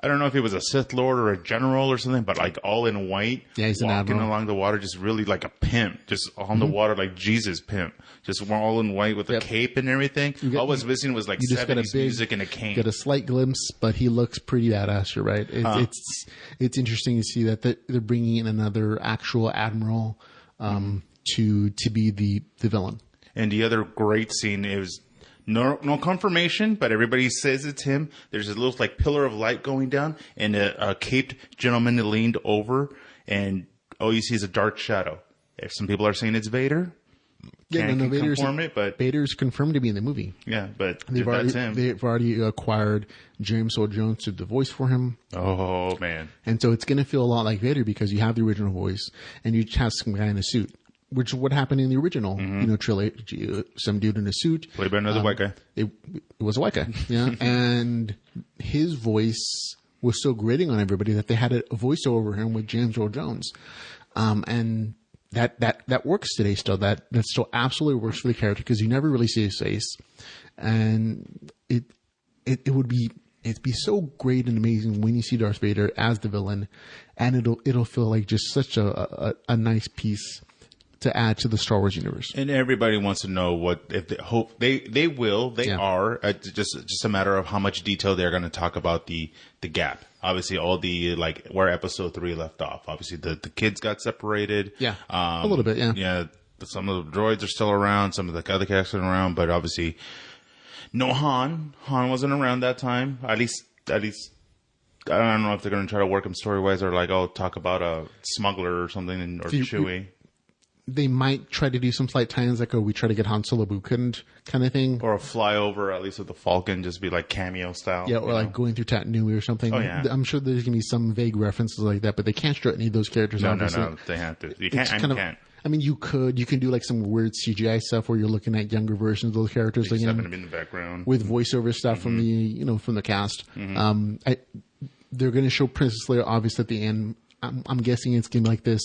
I don't know if he was a Sith Lord or a general or something, but all in white, he's walking along the water, just really like a pimp, just on the water, like Jesus pimp, just all in white with a cape and everything. All was missing was 70s music and a cane. Get a slight glimpse, but he looks pretty badass. You're right. It's interesting to see that they're bringing in another actual admiral to be the villain. And the other great scene is no confirmation, but everybody says it's him. There's a little pillar of light going down, and a caped gentleman leaned over, and all you see is a dark shadow. If some people are saying it's Vader, Vader's confirmed to be in the movie. Yeah, but that's him. They've already acquired James Earl Jones to do the voice for him. Oh man! And so it's going to feel a lot like Vader because you have the original voice, and you just have some guy in a suit. Which is what happened in the original, trilogy. Some dude in a suit. Played by another white guy. It was a white guy, yeah. And his voice was so grating on everybody that they had a voiceover over him with James Earl Jones. And that works today still. That still absolutely works for the character because you never really see his face. And it'd be so great and amazing when you see Darth Vader as the villain, and it'll feel like just such a nice piece to add to the Star Wars universe. And everybody wants to know what if they hope they will. They are. It's just a matter of how much detail they're going to talk about the gap. Obviously, all the where Episode 3 left off. Obviously, the kids got separated. Yeah, a little bit. Yeah, yeah. Some of the droids are still around. Some of the other characters are around, but obviously, no Han. Han wasn't around that time. At least. I don't know if they're going to try to work him story wise or talk about a smuggler or something or Chewie. They might try to do some slight tie-ins, we try to get Han Solo, but we couldn't, kind of thing. Or a flyover, at least with the Falcon, just be cameo style. Yeah, or going through Tatooine or something. Oh, yeah. I'm sure there's going to be some vague references like that, but they can't show any of those characters. No, they have to. You can't. Can't. I mean, you can do some weird CGI stuff where you're looking at younger versions of those characters. They just happen to be in the background. With voiceover stuff from the cast. Mm-hmm. They're going to show Princess Leia, obviously, at the end. I'm guessing it's going to be like this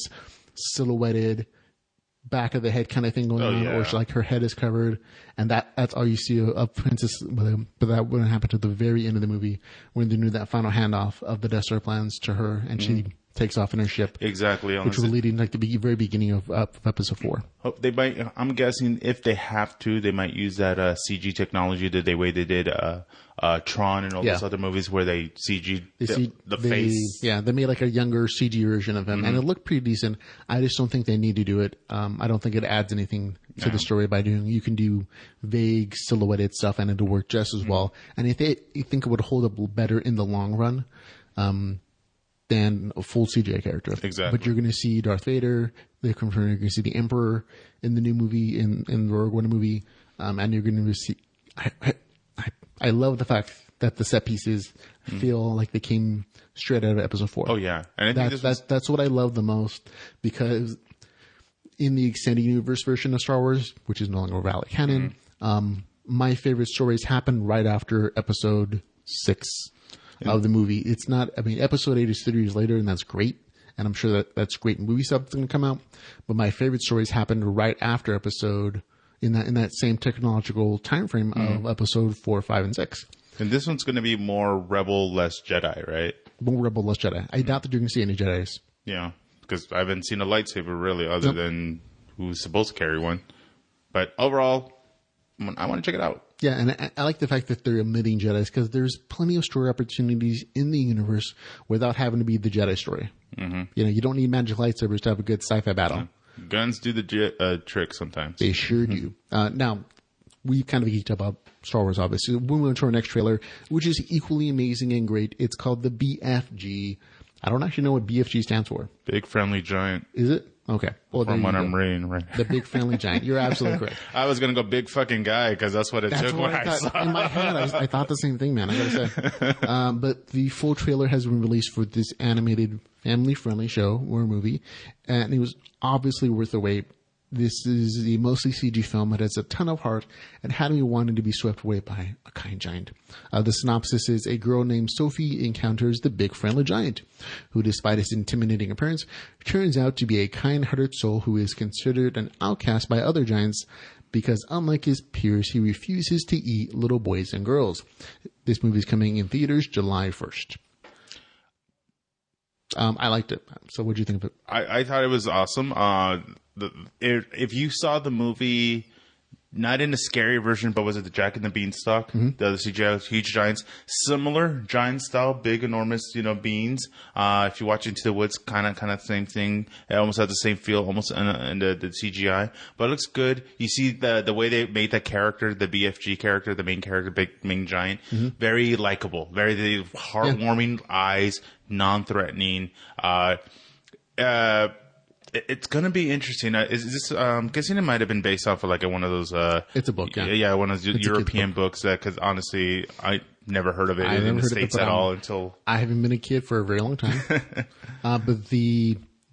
silhouetted back of the head kind of thing going on, or her head is covered, and that's all you see of Princess. But that wouldn't happen to the very end of the movie when they do that final handoff of the Death Star plans to her, and she takes off in her ship. Exactly, which will lead in the very beginning of Episode 4. They might. I'm guessing if they have to, they might use that CG technology the way they did Tron and all those other movies where they CG the face. Yeah, they made a younger CG version of him, and it looked pretty decent. I just don't think they need to do it. I don't think it adds anything to the story by doing. You can do vague silhouetted stuff, and it'll work just as well. And you think it would hold up better in the long run. Than a full CGI character. Exactly. But you're going to see Darth Vader. They're confirming you're going to see the Emperor in the new movie, in the Rogue One movie. And you're going to see... I love the fact that the set pieces feel like they came straight out of episode 4. Oh yeah, and I think that's what I love the most, because in the extended universe version of Star Wars, which is no longer valid canon, my favorite stories happen right after episode 6 of the movie. It's not, I mean, episode 8 is 30 years later, and that's great. And I'm sure that's great movie stuff that's going to come out. But my favorite stories happened right after episode, in that same technological time frame of episode 4, 5, and 6. And this one's going to be more Rebel, less Jedi, right? More Rebel, less Jedi. I doubt that you're going to see any Jedis. Yeah, because I haven't seen a lightsaber really, other than who's supposed to carry one. But overall, I want to check it out. Yeah, and I like the fact that they're omitting Jedis, because there's plenty of story opportunities in the universe without having to be the Jedi story. Mm-hmm. You know, you don't need magic lightsabers to have a good sci-fi battle. Yeah. Guns do the trick sometimes. They sure do. Now, we kind of geeked about Star Wars, obviously. We went to our next trailer, which is equally amazing and great. It's called the BFG. I don't actually know what BFG stands for. Big Friendly Giant. Is it? Okay. Well, from what I'm reading, right? The Big Friendly Giant. You're absolutely correct. I was going to go big fucking guy, because that's what it took when I saw. In my head, I thought the same thing, man. I gotta say. But the full trailer has been released for this animated, family-friendly show or movie, and it was obviously worth the wait. This is a mostly CG film. It has a ton of heart and had me wanting to be swept away by a kind giant. The synopsis is: a girl named Sophie encounters the Big Friendly Giant, who, despite his intimidating appearance, turns out to be a kind-hearted soul who is considered an outcast by other giants because, unlike his peers, he refuses to eat little boys and girls. This movie is coming in theaters July 1st. I liked it. So what did you think of it? I thought it was awesome. If you saw the movie, not in a scary version, but was it the Jack and the Beanstalk? The CGI huge giants, similar giant style, big enormous, beans. If you watch Into the Woods, kind of same thing. It almost has the same feel, almost in the CGI, but it looks good. You see the way they made that character, the BFG character, the main character, big main giant, very likable, very heartwarming eyes, non-threatening. It's going to be interesting. Is this, guessing it might have been based off of like one of those, it's a book, yeah. Yeah, one of those European books cause honestly, I never heard of it in the States at all until. I haven't been a kid for a very long time. But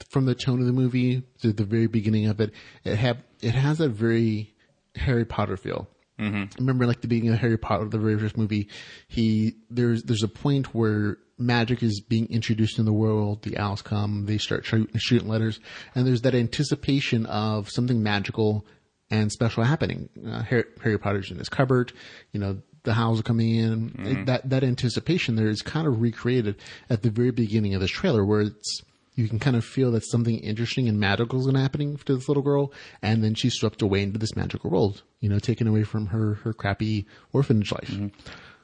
from the tone of the movie to the very beginning of it, it has a very Harry Potter feel. Mm-hmm. Remember, like the beginning of Harry Potter, the very first movie, there's a point where magic is being introduced in the world. The owls come, they start shooting letters, and there's that anticipation of something magical and special happening. Harry Potter's in his cupboard, the owls are coming in. Mm-hmm. That anticipation there is kind of recreated at the very beginning of this trailer, where you can kind of feel that something interesting and magical is going to happen to this little girl, and then she's swept away into this magical world, taken away from her crappy orphanage life. Mm-hmm.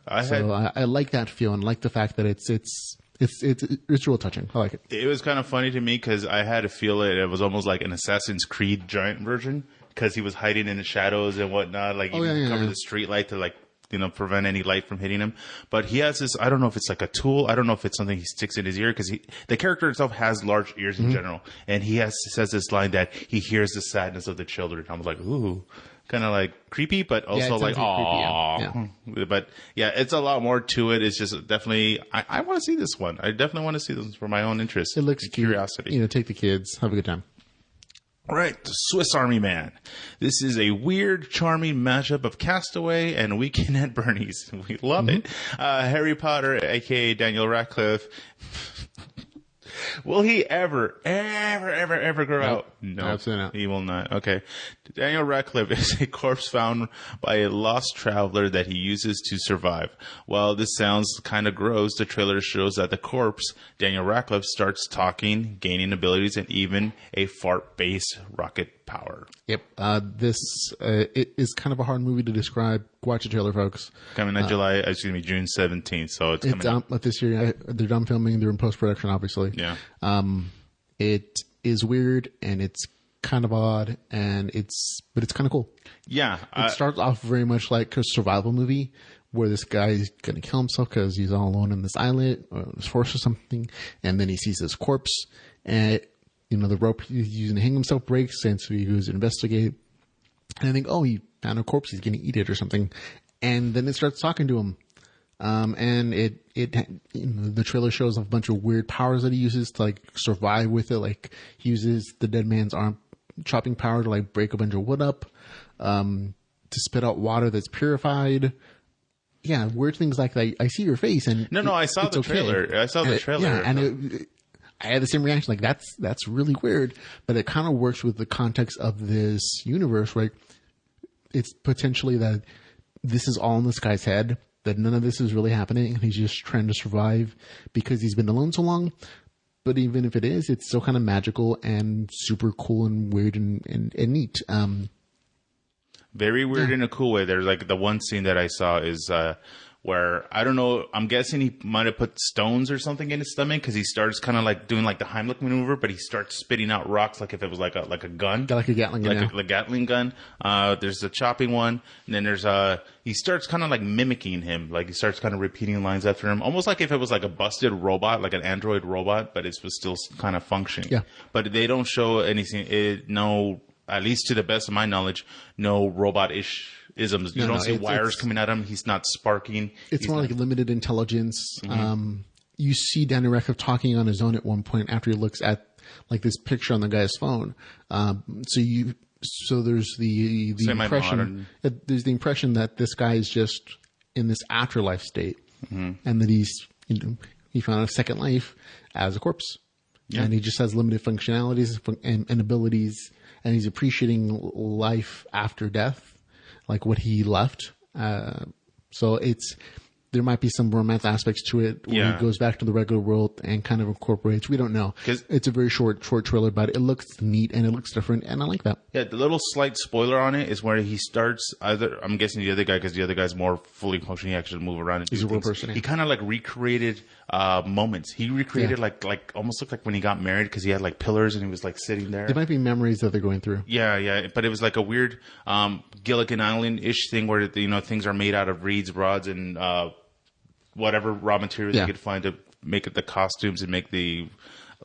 I like that feel, and like the fact that it's real touching. I like it. It was kind of funny to me because I had to feel it was almost like an Assassin's Creed giant version, because he was hiding in the shadows and whatnot, like cover the street light to prevent any light from hitting him. But he has this, I don't know if it's like a tool. I don't know if it's something he sticks in his ear, because the character itself has large ears in general. And he says this line that he hears the sadness of the children. I was like, ooh, kind of like creepy, but also like, aww. Yeah. But yeah, it's a lot more to it. It's just definitely, I want to see this one. I definitely want to see this for my own interest. It looks curiosity. Take the kids, have a good time. All right, the Swiss Army Man. This is a weird, charming mashup of Castaway and Weekend at Bernie's. We love it. Harry Potter, a.k.a. Daniel Radcliffe. Will he ever grow out? No, absolutely not. He will not. Okay. Daniel Radcliffe is a corpse found by a lost traveler that he uses to survive. While this sounds kind of gross, the trailer shows that the corpse, Daniel Radcliffe, starts talking, gaining abilities, and even a fart-based rocket power. Yep. This it is kind of a hard movie to describe. Watch the trailer, folks. Coming in June 17th, so it's coming out this year. They're done filming. They're in post-production, obviously. Yeah. It is weird, and it's kind of odd, but it's kind of cool. Yeah. It starts off very much like a survival movie, where this guy's going to kill himself because he's all alone in this island or this forest or something, and then he sees this corpse, and the rope he's using to hang himself breaks, and so he goes to investigate, and I think, he found a corpse, he's going to eat it or something, and then it starts talking to him. And the trailer shows a bunch of weird powers that he uses to like survive with it. Like he uses the dead man's arm chopping power to like break a bunch of wood up, to spit out water that's purified. Yeah, weird things like that. I see your face, and no, I saw the trailer. Okay. I saw the trailer. Yeah, and I had the same reaction. Like that's really weird, but it kind of works with the context of this universe, right? It's potentially that this is all in this guy's head, that none of this is really happening, and he's just trying to survive because he's been alone so long. But even if it is, it's still kind of magical and super cool and weird and neat. Very weird in a cool way. There's like the one scene that I saw is where, I don't know, I'm guessing he might have put stones or something in his stomach because he starts kind of like doing like the Heimlich maneuver, but he starts spitting out rocks like if it was like a gun. Like a Gatling gun. Like a Gatling gun. There's the chopping one. And then there's he starts kind of like mimicking him. Like he starts kind of repeating lines after him. Almost like if it was like a busted robot, like an android robot, but it was still kind of functioning. Yeah. But they don't show anything, at least to the best of my knowledge, no robot-ish isms. You don't see wires coming at him. He's not sparking. It's more like limited intelligence. Mm-hmm. You see Danny Radcliffe talking on his own at one point after he looks at like this picture on the guy's phone. So there's the impression there's the impression that this guy is just in this afterlife state, and that he found a second life as a corpse, and he just has limited functionalities and abilities. And he's appreciating life after death, like what he left. So there might be some romance aspects to it where he goes back to the regular world and kind of incorporates. We don't know. It's a very short trailer, but it looks neat and it looks different, and I like that. Yeah, the little slight spoiler on it is where he starts I'm guessing the other guy, because the other guy's more fully functioning. He actually move around and he's a real person. He kind of like recreated moments. He recreated like almost looked like when he got married, because he had like pillars and he was like sitting there. There might be memories that they're going through. Yeah, but it was like a weird Gilligan Island-ish thing where things are made out of reeds, rods, and whatever raw materials you could find to make it the costumes and make it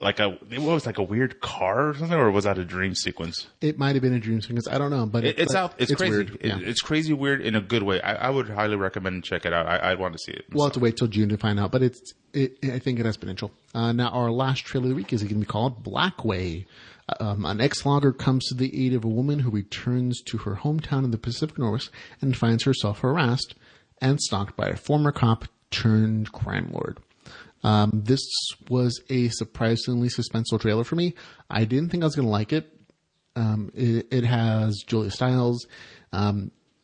was like a weird car or something, or was that a dream sequence? It might have been a dream sequence. I don't know, but it's crazy. Weird. It's crazy weird in a good way. I would highly recommend check it out. I'd want to see it. We'll have to wait till June to find out, but I think it has potential. Now our last trailer of the week is going to be called Blackway. An ex-logger comes to the aid of a woman who returns to her hometown in the Pacific Northwest and finds herself harassed and stalked by a former cop turned crime lord. This was a surprisingly suspenseful trailer for me. I didn't think I was going to like it. It has Julia Stiles.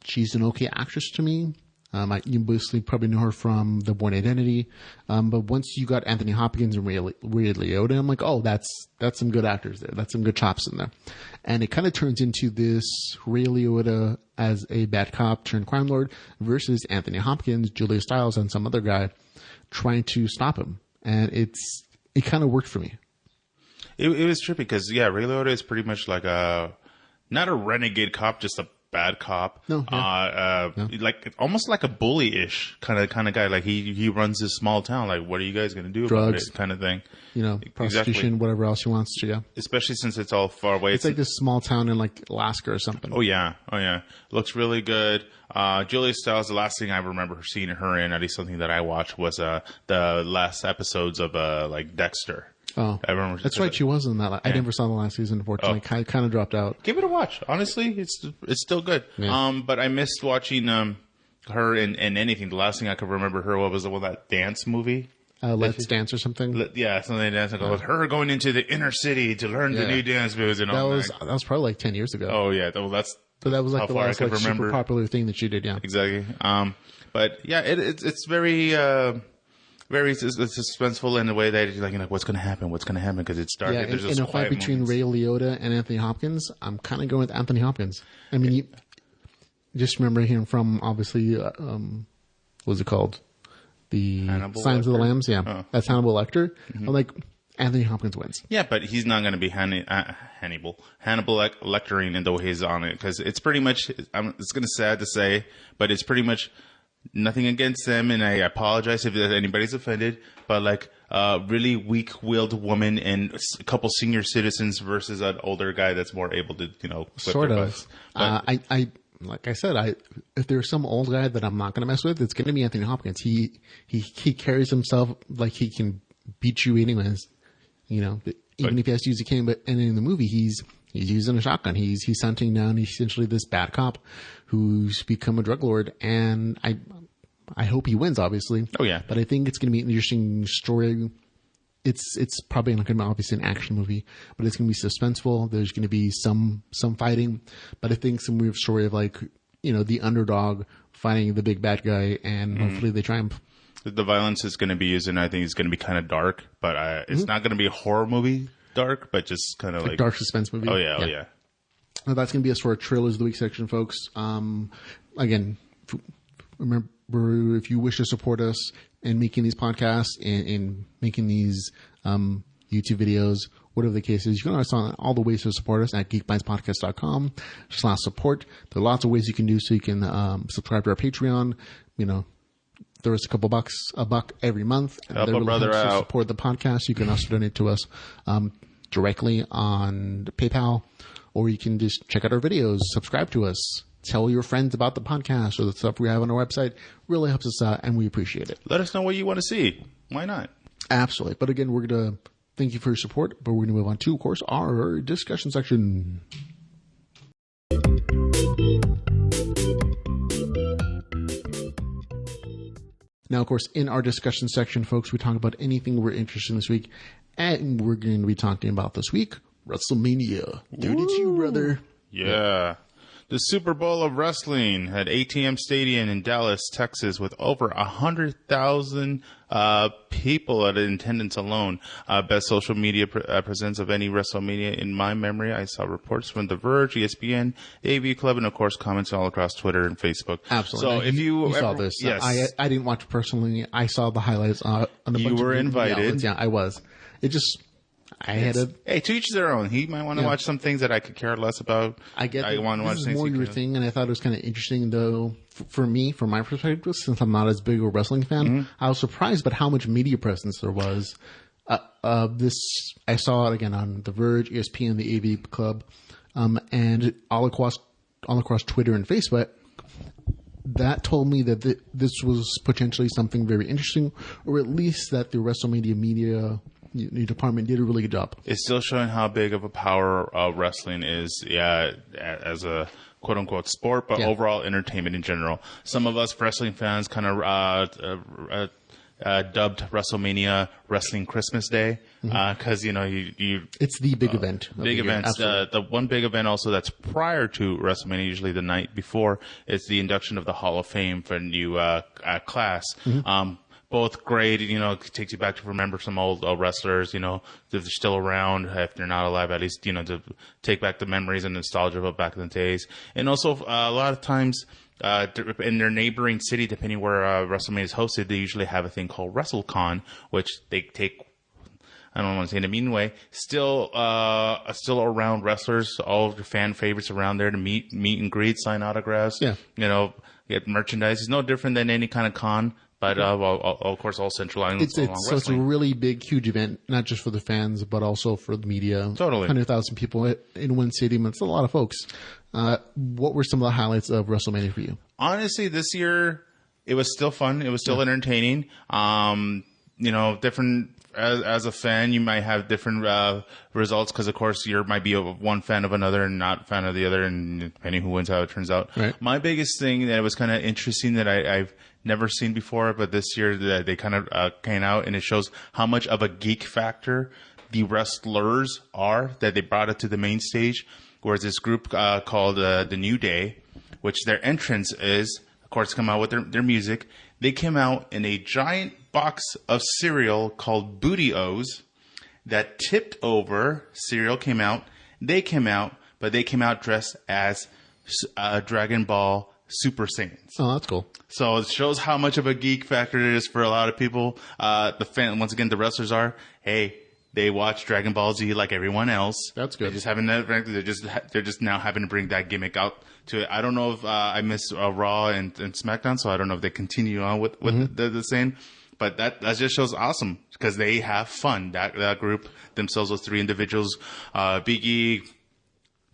She's an okay actress to me. You basically probably know her from The Bourne Identity. But once you got Anthony Hopkins and Ray Liotta, I'm like, oh, that's some good actors there. That's some good chops in there. And it kind of turns into this Ray Liotta as a bad cop turned crime lord versus Anthony Hopkins, Julia Stiles, and some other guy trying to stop him. And it kind of worked for me. It was trippy because, Ray Liotta is pretty much like not a renegade cop, just a bad cop. No, like almost like a bully-ish kind of guy. Like he runs this small town. Like, what are you guys going to do about it? Kind of thing. Prostitution, whatever else he wants to. Yeah. Especially since it's all far away. It's like this small town in like Alaska or something. Oh yeah. Looks really good. Julia Stiles, the last thing I remember seeing her in, at least something that I watched, was the last episodes of like Dexter. Oh, I remember. That's right. She was in that. I never saw the last season, unfortunately. Kind of dropped out. Give it a watch. Honestly, it's still good. Yeah. But I missed watching her in anything. The last thing I could remember her was that dance movie. Let's Dance or something. Something dance. With her going into the inner city to learn the new dance moves and all that. That was probably like 10 years ago. Oh yeah, But that was like the last super popular thing that she did. Yeah, exactly. But yeah, it's very. Very suspenseful in the way that you're like, what's going to happen? What's going to happen? Because it's dark. Yeah, in a fight between Ray Liotta and Anthony Hopkins, I'm kind of going with Anthony Hopkins. I mean, you just remember him from obviously, what's it called? The Hannibal Signs Lecter? of the Lambs. Yeah, that's Hannibal Lecter. Mm-hmm. I'm like, Anthony Hopkins wins. Yeah, but he's not going to be Hannibal Lectering in the way he's on it, because it's pretty much. It's going to sad to say, but it's pretty much. Nothing against them, and I apologize if anybody's offended, but like really weak-willed woman and a couple senior citizens versus an older guy that's more able to, sort of. like I said, if there's some old guy that I'm not going to mess with, it's going to be Anthony Hopkins. He carries himself like he can beat you anyways, even if he has to use a cane. But and in the movie, he's using a shotgun. He's hunting down essentially this bad cop who's become a drug lord, and I hope he wins, obviously. Oh yeah, but I think it's going to be an interesting story. It's probably not going to be obviously an action movie, but it's going to be suspenseful. There's going to be some fighting, but I think some weird story of like, the underdog fighting the big bad guy, and hopefully they triumph. The violence is going to be used, and I think it's going to be kind of dark, but it's not going to be a horror movie dark, but just kind of like dark suspense movie. Oh yeah. Well, that's going to be us for our trailers of the week section, folks. Again, remember, if you wish to support us in making these podcasts and making these YouTube videos, whatever the case is, you can always find all the ways to support us at geekbytespodcast.com/support. There are lots of ways you can do so. You can subscribe to our Patreon, throw us a $1 every month. Help a brother out. To support the podcast. You can also donate to us directly on PayPal, or you can just check out our videos, subscribe to us, tell your friends about the podcast or the stuff we have on our website. Really helps us out, and we appreciate it. Let us know what you want to see. Why not? Absolutely. But again, we're going to thank you for your support, but we're going to move on to, of course, our discussion section. Now, of course, in our discussion section, folks, we talk about anything we're interested in this week, and we're going to be talking about this week, WrestleMania 32, brother. Yeah. The Super Bowl of Wrestling at ATM Stadium in Dallas, Texas, with over 100,000 people at attendance alone. Best social media presence of any WrestleMania in my memory. I saw reports from The Verge, ESPN, AV Club, and of course comments all across Twitter and Facebook. Absolutely. So if you saw this, yes, I didn't watch it personally. I saw the highlights on a bunch you were invited. Yeah, I was. It just. Hey, to each their own. He might want to watch some things that I could care less about. I get that. I want to watch things. More your thing, and I thought it was kind of interesting, though, for me, from my perspective, since I'm not as big a wrestling fan. I was surprised by how much media presence there was. I saw it again on The Verge, ESPN, the AV Club, and all across Twitter and Facebook. That told me that this was potentially something very interesting, or at least that the WrestleMania media department did a really good job. It's still showing how big of a power wrestling is, as a quote-unquote sport, but overall entertainment in general. Some of us wrestling fans kind of dubbed WrestleMania Wrestling Christmas Day because it's the big event. Big events. The one big event also that's prior to WrestleMania, usually the night before, is the induction of the Hall of Fame for a new class. Both great, it takes you back to remember some old wrestlers, if they're still around, if they're not alive, at least, to take back the memories and nostalgia of back in the days. And also, a lot of times, in their neighboring city, depending where WrestleMania is hosted, they usually have a thing called WrestleCon, which they take, I don't want to say in a mean way, still around wrestlers, all of your fan favorites around there to meet and greet, sign autographs, get merchandise. It's no different than any kind of con. But, of course, all Central Islands. So it's a really big, huge event, not just for the fans, but also for the media. Totally. 100,000 people in one stadium. It's a lot of folks. What were some of the highlights of WrestleMania for you? Honestly, this year, it was still fun. It was still entertaining. Different, as a fan, you might have different results because, of course, you might be one fan of another and not a fan of the other, and depending who wins, how it turns out. Right. My biggest thing that was kind of interesting that I've never seen before, but this year that they kind of came out, and it shows how much of a geek factor the wrestlers are that they brought it to the main stage. Whereas this group called the New Day, which their entrance is, of course, come out with their music. They came out in a giant box of cereal called Booty-O's that tipped over. Cereal came out. They came out, but they came out dressed as Dragon Ball Super Saiyans. Oh, that's cool. So it shows how much of a geek factor it is for a lot of people. Once again, the wrestlers are, they watch Dragon Ball Z like everyone else. That's good. They're just now having to bring that gimmick out to it. I don't know if I miss Raw and SmackDown, so I don't know if they continue on with the same. But that just shows awesome because they have fun. That group themselves, those three individuals, Big E,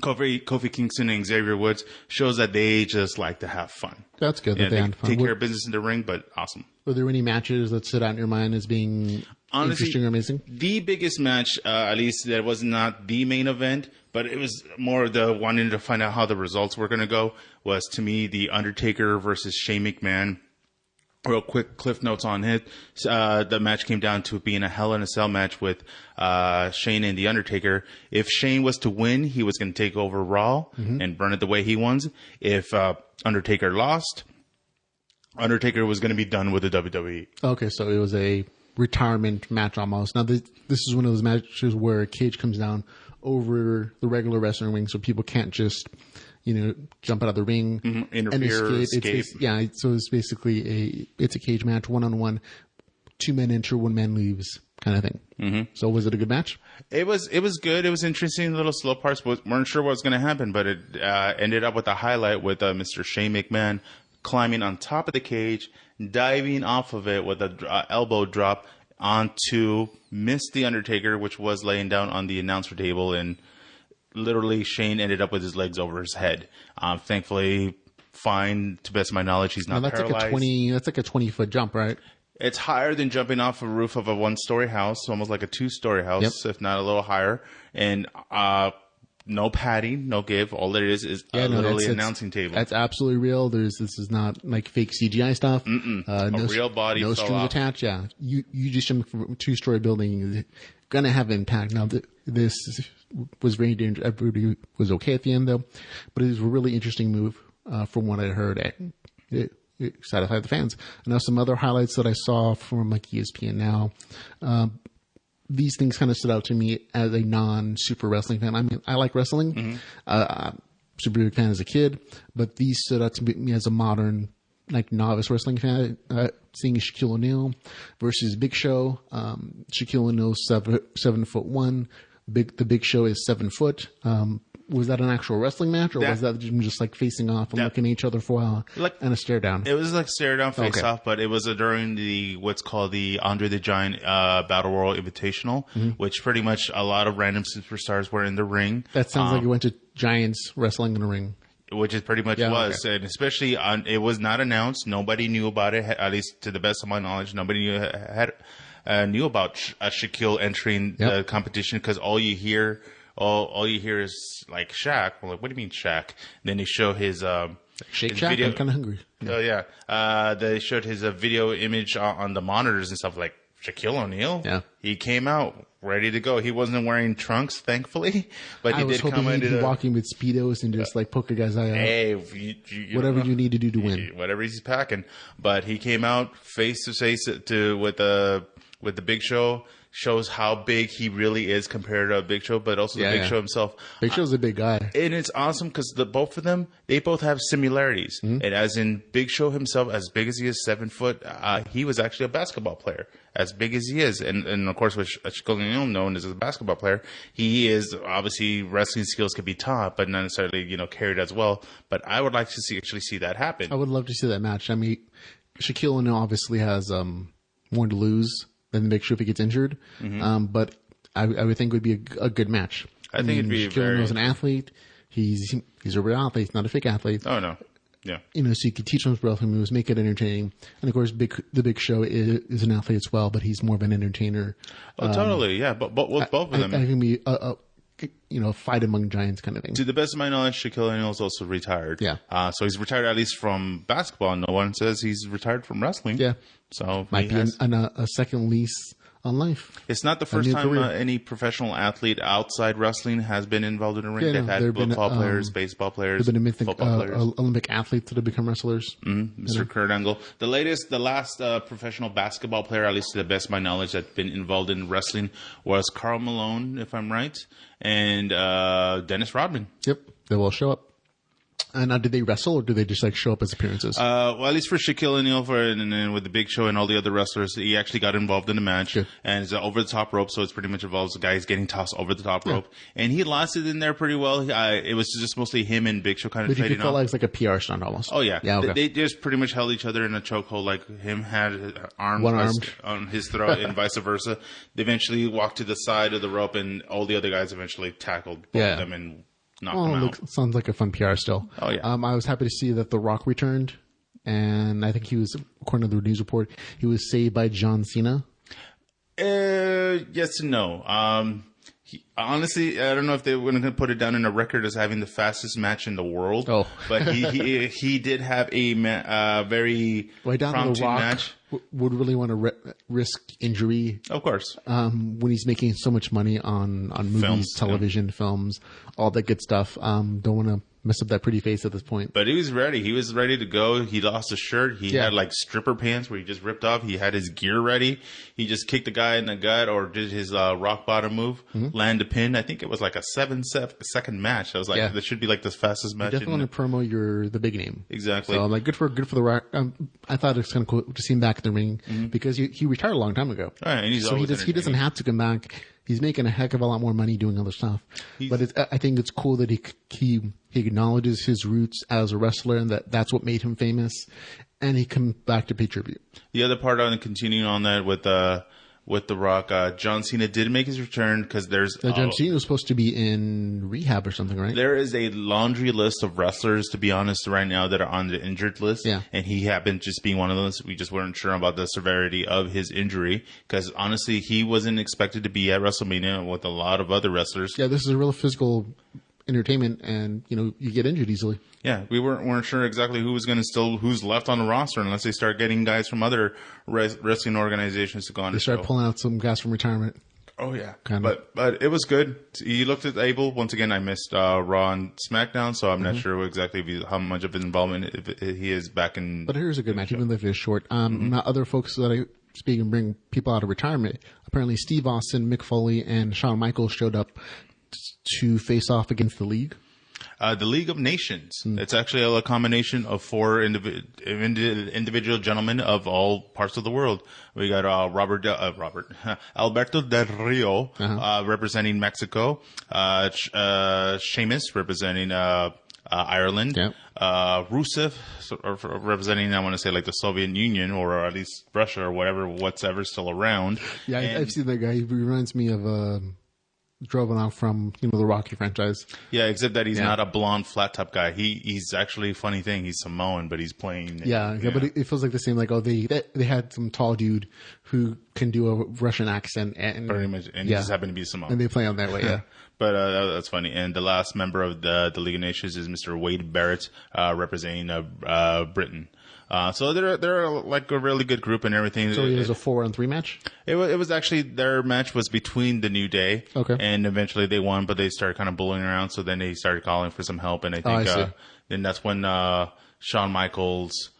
Kofi Kingston and Xavier Woods shows that they just like to have fun. That's good. Yeah, that they had fun. Take care of business in the ring, but awesome. Were there any matches that stood out in your mind as being interesting or amazing? The biggest match, at least that was not the main event, but it was more the wanting to find out how the results were going to go, was to me The Undertaker versus Shane McMahon. Real quick cliff notes on it. The match came down to being a Hell in a Cell match with Shane and The Undertaker. If Shane was to win, he was going to take over Raw and burn it the way he wants. If Undertaker lost, Undertaker was going to be done with the WWE. Okay, so it was a retirement match almost. Now, this is one of those matches where a cage comes down over the regular wrestling ring, so people can't just, jump out of the ring interfere, and escape. So it's basically a cage match, 1-on-1, 2 men enter, 1 man leaves kind of thing. Mm-hmm. So was it a good match? It was good. It was interesting. Little slow parts. Weren't sure what was going to happen, but it ended up with a highlight with Mr. Shane McMahon climbing on top of the cage, diving off of it with a elbow drop onto The Undertaker, which was laying down on the announcer table, and literally Shane ended up with his legs over his head. Thankfully, fine. To best of my knowledge, he's not paralyzed. That's like a 20-foot jump, right? It's higher than jumping off a roof of a 1-story house, almost like a 2-story house, if not a little higher. And no padding, no give. All it is literally an announcing table. That's absolutely real. This is not like fake CGI stuff. A real body. No strings attached. Yeah, you just jump from a 2-story building. You're gonna have impact. Now this was very dangerous. Everybody was okay at the end though, but it was a really interesting move from what I heard. It satisfied the fans. And now some other highlights that I saw from like ESPN Now. These things kind of stood out to me as a non-super wrestling fan. I mean, I like wrestling. Super big fan as a kid, but these stood out to me as a modern, like, novice wrestling fan. Seeing Shaquille O'Neal versus Big Show. Shaquille O'Neal 7'1". The Big Show is 7 foot. Was that an actual wrestling match, or was that just like facing off and looking at each other for a while and a stare down? It was like stare down, face off, but it was during what's called the Andre the Giant Battle Royal Invitational, which pretty much a lot of random superstars were in the ring. That sounds like it went to Giants wrestling in the ring. Which it pretty much was. Okay. And especially it was not announced. Nobody knew about it, at least to the best of my knowledge. Nobody knew about Shaquille entering the competition, because all you hear is like Shaq. I'm like, what do you mean Shaq? And then they show his Shake his Shack. video. I'm kind of hungry. Oh yeah. They showed his video image on the monitors and stuff, like Shaquille O'Neal. Yeah. He came out ready to go. He wasn't wearing trunks, thankfully, but he did come into he'd be walking with Speedos and just like poke a guy's eye out. Hey, whatever you need to do to win. Whatever he's packing. But he came out face to face with the Big Show. Shows how big he really is compared to Big Show, but also the Big Show himself. Big Show's a big guy. And it's awesome because both of them, they both have similarities. And as in Big Show himself, as big as he is, 7 foot, he was actually a basketball player, as big as he is. And of course, with Shaquille O'Neal, known as a basketball player, he is obviously wrestling skills could be taught, but not necessarily, carried as well. But I would like to actually see that happen. I would love to see that match. I mean, Shaquille O'Neal obviously has more to lose than the Big Show if he gets injured. But I would think it would be a good match. I think it'd be Shaquille O'Neal's an athlete. He's a real athlete. He's not a fake athlete. Oh, no. Yeah. So you could teach him wrestling moves, make it entertaining. And of course, the Big Show is an athlete as well, but he's more of an entertainer. Oh, totally. Yeah. But with both of them. I think it'd be a fight among giants kind of thing. To the best of my knowledge, Shaquille O'Neal is also retired. Yeah. So he's retired at least from basketball. No one says he's retired from wrestling. Yeah. So might be a second lease on life. It's not the first time any professional athlete outside wrestling has been involved in a ring. They've had football players, baseball players, football players. Olympic athletes that have become wrestlers. Mr. Kurt Angle. The last professional basketball player, at least to the best of my knowledge, that's been involved in wrestling was Karl Malone, if I'm right, and Dennis Rodman. Yep, they will show up. And did they wrestle, or do they just like show up as appearances? Well, at least for Shaquille O'Neal, and then with the Big Show and all the other wrestlers, he actually got involved in the match. Good. And it's over the top rope, so it's pretty much involves the guys getting tossed over the top rope. And he lasted in there pretty well. It was just mostly him and Big Show kind of trading off. But you felt like it's like a PR stunt almost. Oh yeah, yeah. Okay. They just pretty much held each other in a chokehold. Like him had arms on his throat, and vice versa. They eventually walked to the side of the rope, and all the other guys eventually tackled both of them and knocked him out. Sounds like a fun PR still. Oh, yeah. I was happy to see that The Rock returned, and I think he was, according to the news report, he was saved by John Cena. Yes and no. Honestly, I don't know if they were going to put it down in a record as having the fastest match in the world. Oh. But he did have a very prompting match. Would really want to risk injury. Of course. When he's making so much money on movies, television, films, all that good stuff. Don't want to mess up that pretty face at this point. But he was ready. He was ready to go. He lost his shirt. He had like stripper pants where he just ripped off. He had his gear ready. He just kicked the guy in the gut or did his rock bottom move, land a pin. I think it was like a 7-second match. I was like, this should be like the fastest match. You definitely want to promo the big name. Exactly. So I'm like, good for The Rock. I thought it was kind of cool to see him back in the ring because he retired a long time ago. All right, and he doesn't have to come back. He's making a heck of a lot more money doing other stuff. But I think it's cool that he acknowledges his roots as a wrestler and that's what made him famous. And he comes back to pay tribute. The other part on continuing on that with The Rock, John Cena did make his return because there's... John Cena was supposed to be in rehab or something, right? There is a laundry list of wrestlers, to be honest, right now that are on the injured list. Yeah. And he happened just being one of those. We just weren't sure about the severity of his injury because, honestly, he wasn't expected to be at WrestleMania with a lot of other wrestlers. Yeah, this is a real physical entertainment, and you get injured easily. Yeah, we weren't sure exactly who's left on the roster unless they start getting guys from other wrestling organizations to go on. They start pulling out some guys from retirement. Oh yeah, kind of. But it was good. He looked able. Once again, I missed Raw and SmackDown, so I'm not sure exactly how much of his involvement he is back in. But here's a good match, even if it's short. Not other folks that I speak and bring people out of retirement. Apparently, Steve Austin, Mick Foley, and Shawn Michaels showed up to face off against the League. The League of Nations. It's actually a combination of 4 individual gentlemen of all parts of the world. We got Alberto Del Rio representing Mexico, Sheamus representing Ireland, Rusev representing, I want to say, like the Soviet Union or at least Russia or whatever's still around. Yeah, I've seen that guy. He reminds me of Droven out from the Rocky franchise. Yeah, except that he's not a blonde flat top guy. He's actually a funny thing. He's Samoan, but he's playing. Yeah, but it feels like the same. Like they had some tall dude who can do a Russian accent and pretty much, and he just happened to be Samoan, and they play on that way. Yeah. But that's funny. And the last member of the League of Nations is Mr. Wade Barrett, representing Britain. So they're like a really good group and everything. So it was a 4-on-3 match? It was actually, their match was between the New Day. Okay. And eventually they won, but they started kind of bullying around. So then they started calling for some help. And I think, then that's when, Shawn Michaels,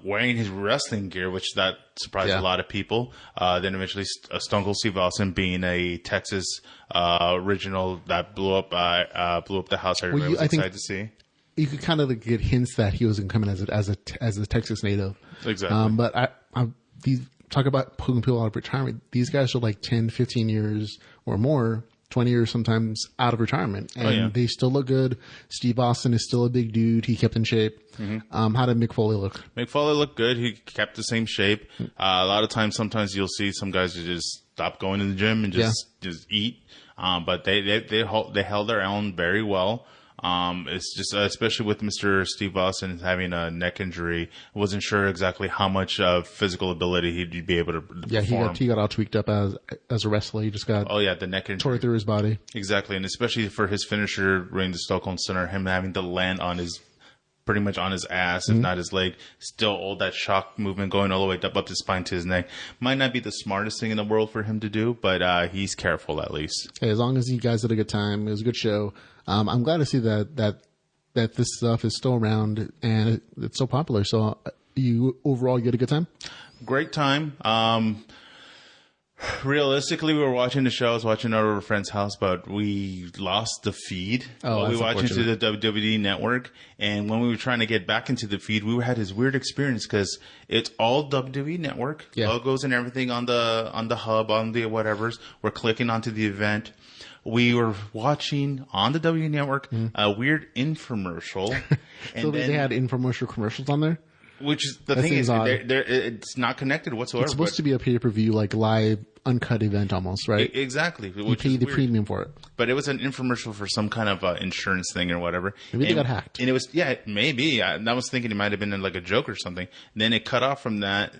wearing his wrestling gear, which that surprised a lot of people. Then eventually Stone Cold Steve Austin being a Texas, original that blew up the house. Everybody was excited to see. You could kind of get hints that he wasn't coming as a Texas native. Exactly. But talk about pulling people out of retirement. These guys are like 10, 15 years or more, 20 years sometimes out of retirement. And they still look good. Steve Austin is still a big dude. He kept in shape. How did Mick Foley look? Mick Foley looked good. He kept the same shape. A lot of times, sometimes you'll see some guys who just stop going to the gym and just eat. But they held their own very well. It's just, especially with Mr. Steve Austin having a neck injury, I wasn't sure exactly how much physical ability he'd be able to perform. He got all tweaked up as a wrestler. He just got the neck injury tore through his body. Exactly, and especially for his finisher during the Stockholm Center, him having to land on pretty much on his ass, if not his leg. Still all that shock movement going all the way up his spine to his neck. Might not be the smartest thing in the world for him to do, but he's careful at least. Hey, as long as you guys had a good time, it was a good show. I'm glad to see that this stuff is still around and it's so popular. So overall, you had a good time? Great time. Realistically, we were watching the show. I was watching it over a friend's house, but we lost the feed while we watched it to the WWE Network. And when we were trying to get back into the feed, we had this weird experience because it's all WWE Network logos and everything on the hub, on the whatevers. We're clicking onto the event. We were watching on the WWE Network a weird infomercial. And so they had infomercial commercials on there? Which is the thing is, it's not connected whatsoever. It's supposed to be a pay-per-view, like live uncut event almost, right? Exactly. You pay the premium for it. But it was an infomercial for some kind of insurance thing or whatever. Maybe they got hacked. And it was, maybe. I was thinking it might have been like a joke or something. Then it cut off from that.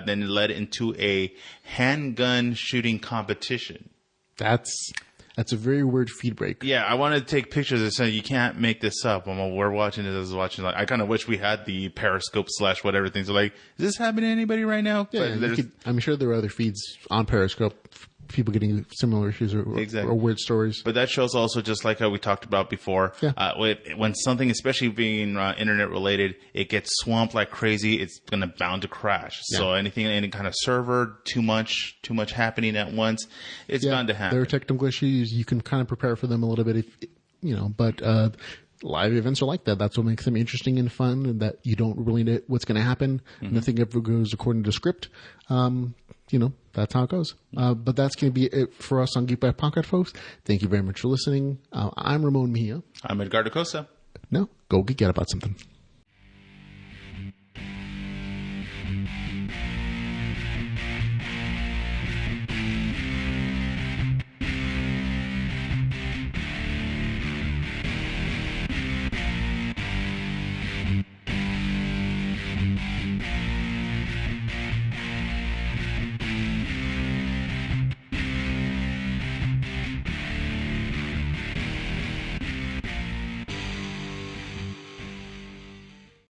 Then it led into a handgun shooting competition. That's a very weird feed break. Yeah, I wanted to take pictures and say, you can't make this up. We're watching this. I was watching. Like, I kind of wish we had the Periscope / whatever things. So like, is this happening to anybody right now? Yeah, I'm sure there are other feeds on Periscope, people getting similar issues or weird stories. But that shows also, just like how we talked about before, when something, especially being internet related, it gets swamped like crazy, it's going to bound to crash. Yeah. So any kind of server, too much happening at once, it's bound to happen. There are technical issues. You can kind of prepare for them a little bit, but live events are like that. That's what makes them interesting and fun, and that you don't really know what's going to happen. Mm-hmm. Nothing ever goes according to script. That's how it goes. But that's going to be it for us on Geek Bytes Podcast, folks. Thank you very much for listening. I'm Ramon Mejia. I'm Edgardo Costa. Now, go geek out about something.